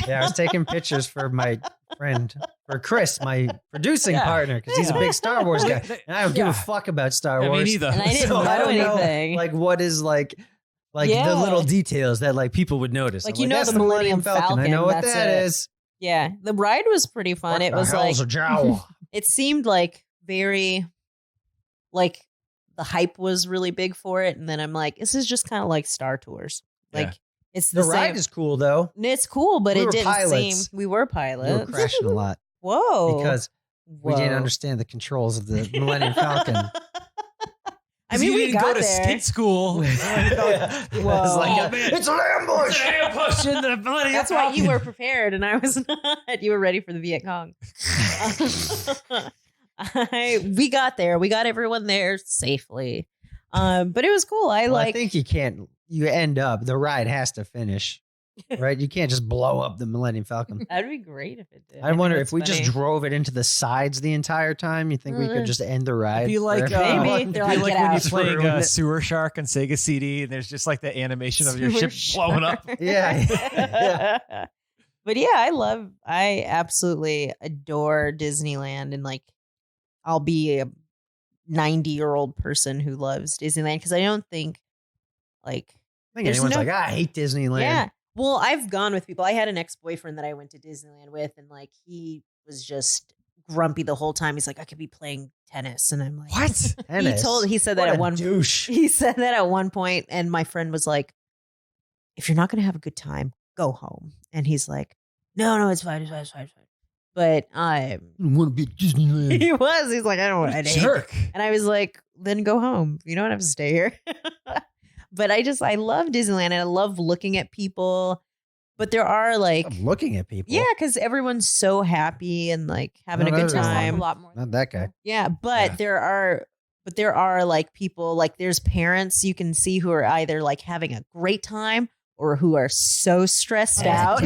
Yeah, I was taking pictures for my friend, for Chris, my producing partner, because he's a big Star Wars guy, and I don't give a fuck about Star Wars. Me neither. And I didn't know I don't anything. know, like what is like the little details that like people would notice. Like I'm you know that's the Millennium Falcon. I know what that's that it. is. Yeah, the ride was pretty fun. It was like a jowl. it seemed like very like the hype was really big for it, and then I'm like, this is just kind of like Star Tours. Like it's The the ride same. is cool though. It's cool, but We it were didn't pilots. seem we were We pilots. were crashing a lot Whoa, because we didn't Whoa. understand the controls of the Millennium Falcon. I mean, we didn't got go to there. skid school. It's like it's an ambush. Ambush in the Millennium That's why you Falcon. were prepared, and I was not. You were ready for the Viet Cong. We got there. We got everyone there safely. But it was cool. I think you can't. You end up. The ride has to finish, right? You can't just blow up the Millennium Falcon. That'd be great if it did. I wonder think if we that's just funny. drove it into the sides the entire time. You think we could just end the ride? I feel like for everyone? Maybe. They're I feel like, like "Get when out." you're playing Ruin it. Sewer Shark on Sega CD, and there's just like the animation of your Sewer ship blowing up. Yeah. But yeah, I absolutely adore Disneyland, and like I'll be a 90-year-old person who loves Disneyland because I don't think like I think there's anyone's no- like, I hate Disneyland. Yeah. Well, I've gone with people. I had an ex-boyfriend that I went to Disneyland with, and like he was just grumpy the whole time. He's like, I could be playing tennis, and I'm like, What? Tennis. He said What that a at one douche. He said that at one point, and my friend was like, if you're not going to have a good time, go home. And he's like, no, it's fine. But I want to be at Disneyland. he's like, I don't want to Jerk. And I was like, then go home. You don't have to stay here. But I love Disneyland, and I love looking at people. But there are like, I'm looking at people. yeah, because everyone's so happy and like having No, a good there's a time. A lot more. Not that guy. Yeah, but there are like people, like there's parents you can see who are either like having a great time or who are so stressed out. Oh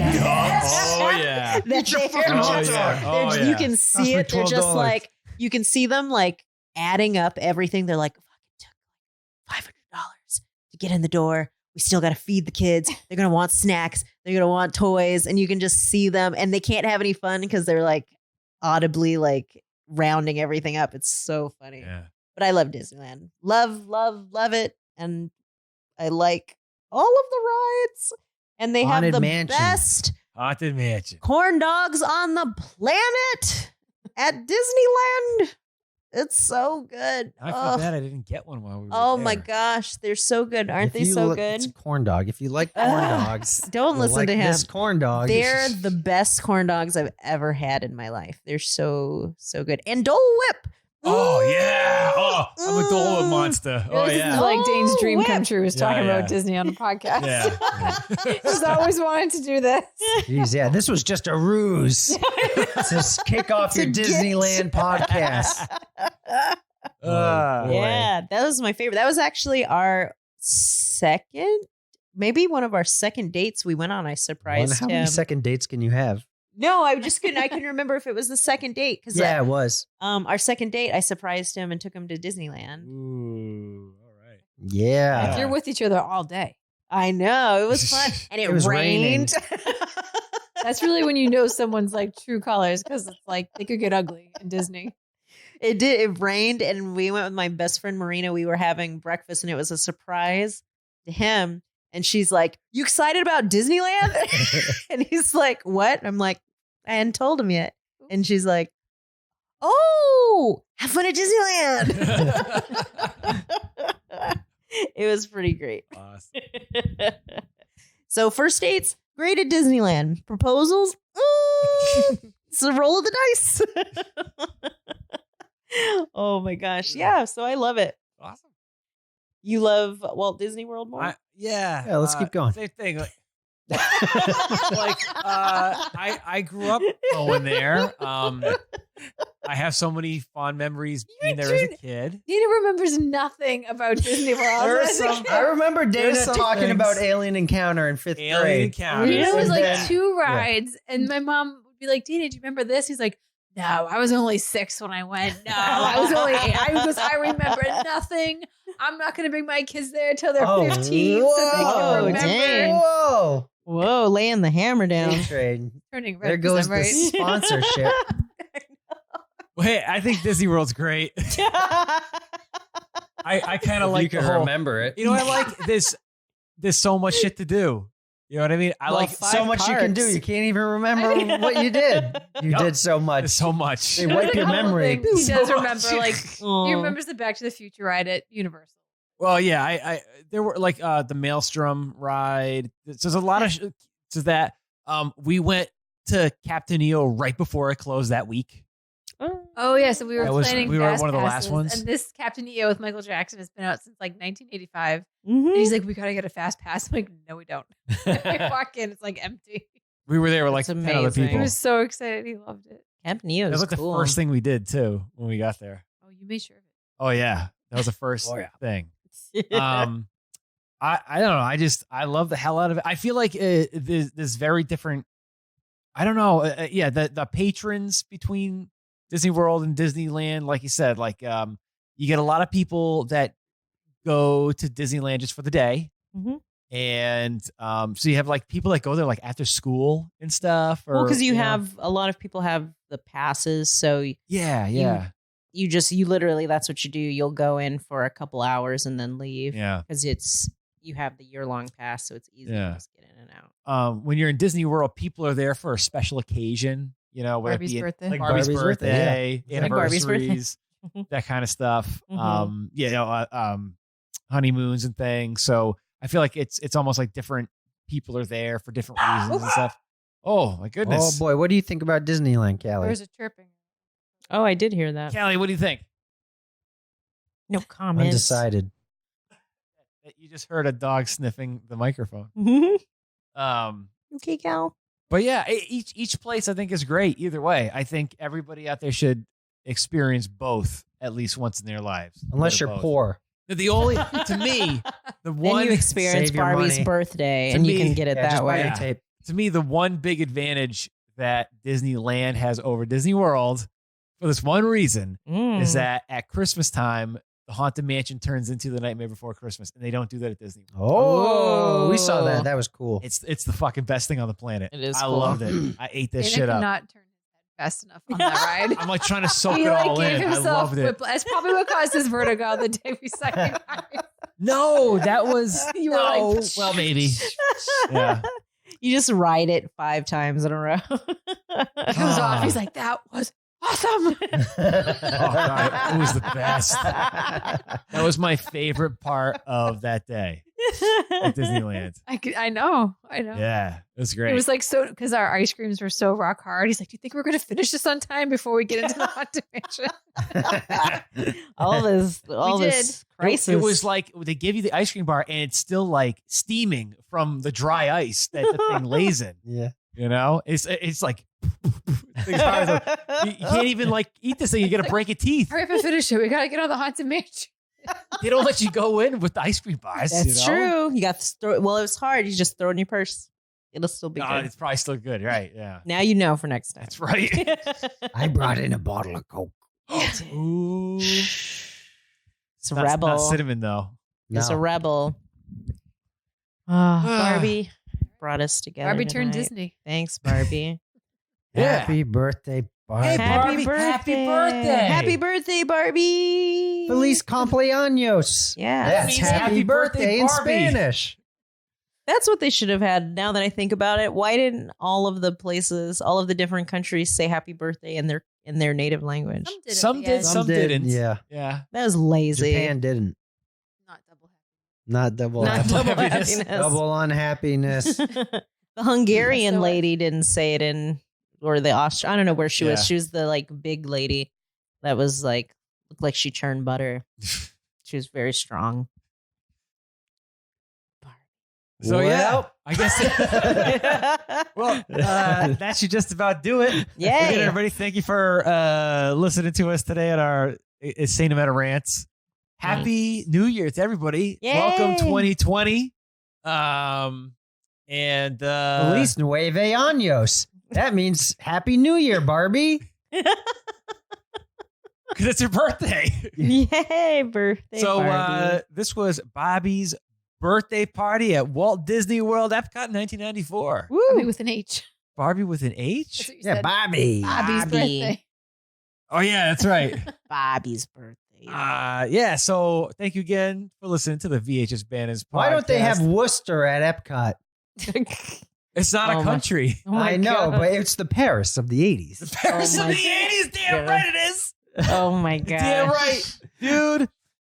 yeah. that your they're fucking just- hot dog. they're Oh, just- yeah. You can see me it. They're just $12. like, you can see them like adding up everything. They're like, fuck, it took $500 to get in the door. We still got to feed the kids. They're going to want snacks. They're going to want toys. And you can just see them, and they can't have any fun because they're like audibly like rounding everything up. It's so funny. Yeah. But I love Disneyland. Love it. And I like all of the rides. And they Haunted have the Mansion. best Haunted Mansion. corn dogs on the planet at Disneyland. It's so good. I feel Ugh. bad I didn't get one while we were Oh there. my gosh, they're so good. Aren't If they you so look- good? It's a corn dog. If you like corn Ugh. dogs, Don't you'll listen like to him. This corn dog. They're the best corn dogs I've ever had in my life. They're so good. And Dole Whip. Oh yeah. Oh, I'm a Dole Whip monster. Oh This yeah. is like Dane's dream Whip. come true is Yeah, talking yeah. about Disney on the podcast. Yeah. He's always wanted to do this. Jeez, yeah, this was just a ruse to kick off your To get- Disneyland podcast. Oh, boy. Yeah, that was my favorite. That was actually our second, maybe one of our second dates we went on. I surprised How him. many second dates can you have? No, I just couldn't. I couldn't remember if it was the second date because Yeah, it was. our second date, I surprised him and took him to Disneyland. Ooh. All right. Yeah. You're with each other all day. I know, it was fun, and it, It was rained. That's really when you know someone's like true colors because it's like they could get ugly in Disney. It did. It rained, and we went with my best friend Marina. We were having breakfast, and it was a surprise to him. And she's like, "You excited about Disneyland?" And he's like, "What?" I'm like, "I hadn't told him yet." And she's like, "Oh, have fun at Disneyland. It was pretty great. Awesome. So first dates, great at Disneyland. Proposals, it's a roll of the dice. Oh my gosh. Yeah. So I love it. Awesome. You love Walt Disney World more? Yeah, let's keep going. Same thing. I grew up going there. I have so many fond memories being there as a kid. Dana remembers nothing about Disney World. I remember Dana some talking things- about Alien Encounter in 5th Alien grade. Encounter. It was like then- 2 rides, and my mom would be like, "Dana, do you remember this?" He's like, "No, I was only 6 when I went. No, I was only 8." I remember nothing. I'm not going to bring my kids there till they're 15, so they whoa, can remember. dang. Whoa. Whoa, laying the hammer down. Trade. Turning red There goes because the I'm right. sponsorship. Well, hey, I think Disney World's great. I kind of like you the can whole, remember it. You know, I like this. There's so much shit to do. You know what I mean? I like so much you can do. You can't even remember what you did. You Yup. did so much. There's so much. They wipe your memory. He does So remember, much. like, Oh. he remembers the Back to the Future ride at Universal. Well, yeah, I there were like the Maelstrom ride. So there's a lot of to that. We went to Captain EO right before it closed that week. Oh yeah, so we were planning. We were fast one of the last passes, ones. and this Captain EO with Michael Jackson has been out since like 1985. Mhm. And he's like, "We gotta get a fast pass." I'm like, "No, we don't." We walk in, it's like empty. We were there with like That's 10 other amazing. He people. was so excited. He loved it. Captain EO That was is like the cool. first thing we did too when we got there. Oh, you made sure of it. Oh yeah, that was the first Oh, yeah. thing. I don't know. I love the hell out of it. I feel like there's very different. I don't know. Yeah, the patrons between Disney World and Disneyland, like you said, like you get a lot of people that go to Disneyland just for the day, Mhm. and so you have like people that go there like after school and stuff. Or, Well, because you know. have a lot of people have the passes, so yeah, you literally that's what you do. You'll go in for a couple hours and then leave. yeah. Because you have the year-long pass, so it's easy Yeah. to just get in and out. When you're in Disney World, people are there for a special occasion. You know, whether it Barbie's be birthday. like Barbie's Barbie's birthday, birthday, Like Barbie's birthday. anniversaries, that kind of stuff. Mhm. You know, honeymoons and things. So I feel like it's almost like different people are there for different reasons and stuff. Oh my Oh goodness, boy, what do you think about Disneyland, Callie? Where's it chirping? Oh, I did hear that. Callie, what do you think? No comments. Undecided. You just heard a dog sniffing the microphone. Okay, Cal. But yeah, each place I think is great either way. I think everybody out there should experience both at least once in their lives. Unless Or you're both. poor. The only to me, the Then one you experience save your Barbie's money. birthday, To and you me, can get it Yeah, just that buy way. your tape. to me, the one big advantage that Disneyland has over Disney World for this one reason is that at Christmas time, the Haunted Mansion turns into the Nightmare Before Christmas, and they don't do that at Disney World. Oh, we saw that. That was cool. It's the fucking best thing on the planet. It is I cool. loved it. I ate this Dana shit could up. not turn his head fast enough on that ride. I'm like trying to soak He it like all gave in. I himself loved it. whiplash. That's probably what caused his vertigo the day we saw you guys. No, that was You were like, no. Well, maybe. Yeah. You just ride it 5 times in a row. He comes off. He's like, "That was awesome." Oh God, it was the best. That was my favorite part of that day at Disneyland. I know. Yeah, it was great. It was like so because our ice creams were so rock hard. He's like, "Do you think we're going to finish this on time before we get into the Haunted Mansion?" all this crisis. It was like they give you the ice cream bar and it's still like steaming from the dry ice that the thing lays in. Yeah. You know, it's like you can't even like eat this thing. You got to break your teeth. Hurry up and finish it. We got to get on the Haunted Mansion. They don't let you go in with the ice cream bars. That's you know? true. You got to throw. Well, it was hard. You just throw it in your purse. It'll still be No, good. it's probably still good, right? Yeah, Now you know for next time. that's right. I brought in a bottle of Coke. Ooh, It's a That's rebel. not cinnamon though. It's a No. rebel. Barbie brought us together. Barbie turned tonight. Disney. Thanks, Barbie. Yeah. Happy birthday, Barbie. Hey, Barbie, happy birthday. Happy birthday, Barbie. Feliz cumpleaños. Yeah. That's means happy, happy birthday, birthday, in Barbie. Spanish. That's what they should have had. Now that I think about it, why didn't all of the places, all of the different countries say happy birthday in in their native language. Some did, some didn't. Yeah. Yeah. That was lazy. Japan didn't. Not double. Not double. Not double happiness. happiness. Double unhappiness. The Hungarian So what? lady didn't say it in, or the I don't know where she was. Yeah. She was the like big lady that was like looked like she churned butter. She was very strong. So yeah, I guess. That should just about do it. Yay. Again, everybody, thank you for listening to us today at our Insane Amount of Rants. Happy New Year to everybody. Yay. Welcome 2020. Feliz Nueve Años. That means Happy New Year, Barbie. Because it's your birthday. Yay, birthday So Barbie. this was Bobby's birthday party at Walt Disney World, Epcot, 1994. Barbie with an H. Barbie with an That's H? what you Yeah, said. Bobby. Bobby's birthday. Oh, yeah, that's right. Bobby's birthday. Yeah, so thank you again for listening to the VHS Bandits podcast. Why don't they have Worcester at Epcot? It's not Oh a my- country. Oh my I know, God. but it's the Paris of the 80s. Paris Oh of my the 80s, damn God. right it is. Oh my god. Damn right.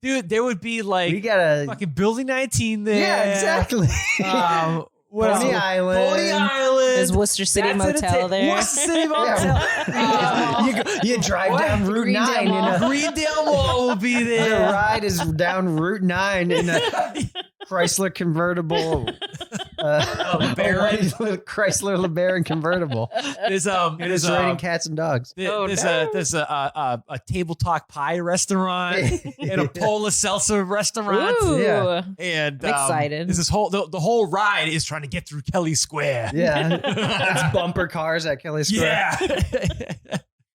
Dude, there would be We like gotta. fucking Building 19 there. Yeah, exactly. What Pony else? Island. Pony Island. Is Worcester City That's Motel there? Worcester City Motel. you drive What? down Route Greendale 9 in Mall. a. Greendale Mall will be The there. ride is down Route 9 in a Chrysler convertible. LeBaron. Chrysler LeBaron convertible. There's It is raining cats and dogs. there's a table talk pie restaurant and a Polar Seltzer restaurant. Ooh. Yeah. And I'm excited. There's this whole the whole ride is trying to get through Kelly Square. Yeah. It's bumper cars at Kelly Square. Yeah.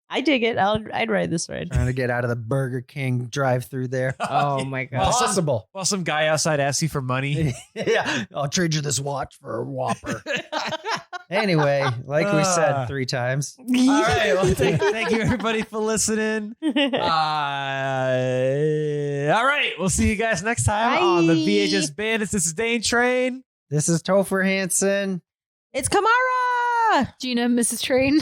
I dig it. I'd ride this ride. Trying to get out of the Burger King drive through there. Oh my god. Possible. While some guy outside asks you for money. Yeah. I'll trade you this watch for a Whopper. Anyway, like we said 3 times. All right. Well, thank you everybody for listening. All right. We'll see you guys next time on the VHS Bandits. This is Dane Train. This is Topher Hansen. It's Kamarra. Gina, Mrs. Train.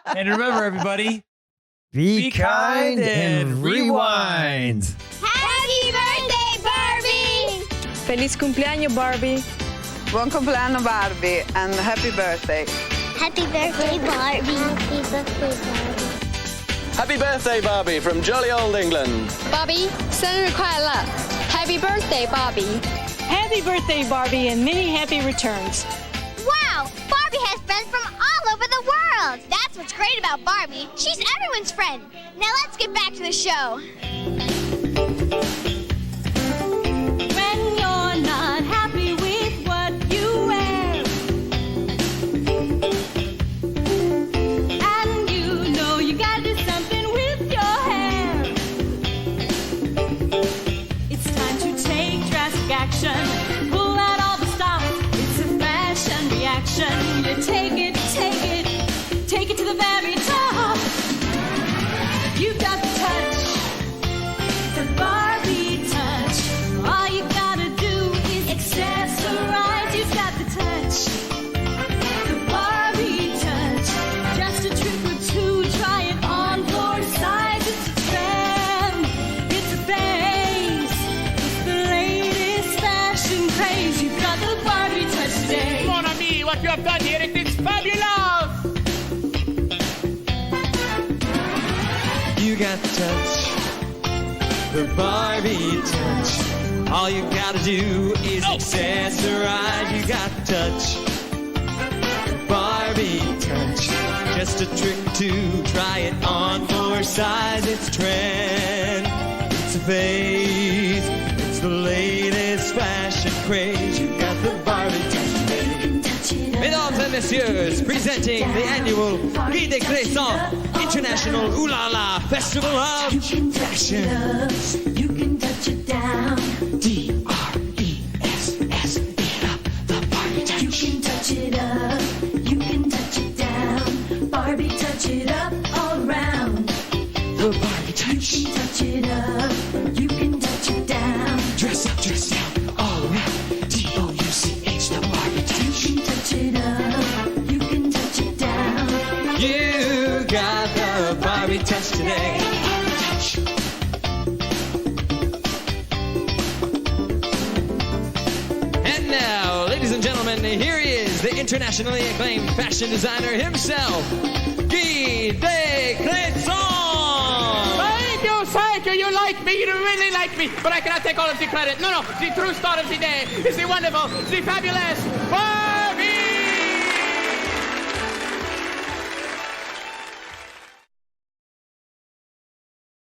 And remember, everybody, Be kind and rewind. Happy birthday, Barbie! Feliz cumpleaños, Barbie. Buon compleanno Barbie and happy birthday. Happy birthday, Barbie! Happy birthday, Barbie! Happy birthday, Barbie, from jolly old England. Barbie, 生日快乐! Happy birthday, Barbie! Happy birthday, Barbie, and many happy returns. Wow! Barbie has friends from all over the world! That's what's great about Barbie. She's everyone's friend. Now let's get back to the show. When you're not happy with what you wear, and you know you gotta do something with your hair, it's time to take drastic action. Pull out all the stops. It's a fashion reaction. You take it to the very top. You've got the touch, the Barbie touch. All you gotta do is accessorize. You've got the touch, the Barbie touch. Just a trick or two, try it on for size. It's a trend, it's a phase, it's the latest fashion craze. You've got the Barbie touch today. Mon ami, what you have done here, it is fabulous! You got the touch, the Barbie touch. All you gotta do is accessorize. You got the touch, the Barbie touch. Just a trick to try it on for size. It's a trend, it's a phase, it's the latest fashion craze. You got the Barbie touch today. Mesdames and messieurs, presenting the annual Guy des Créations International Ooh La La Festival of Fashion. You can touch it down. D-R-E-S-S, it up, the Barbie touch. You can touch it up. You can touch it down. Barbie, touch it up all around. The Barbie touch. You can touch it up. You can touch it down. Dress up, dress down, all around. D-O-U-C-H, the Barbie touch. You can touch it up. You can touch it down. You got the Barbie touch today. Touch. And now, ladies and gentlemen, here he is, the internationally acclaimed fashion designer himself, Guy de Cresson. Thank you, you like me, you really like me, but I cannot take all of the credit. No, the true star of the day is the wonderful, the fabulous Barbie!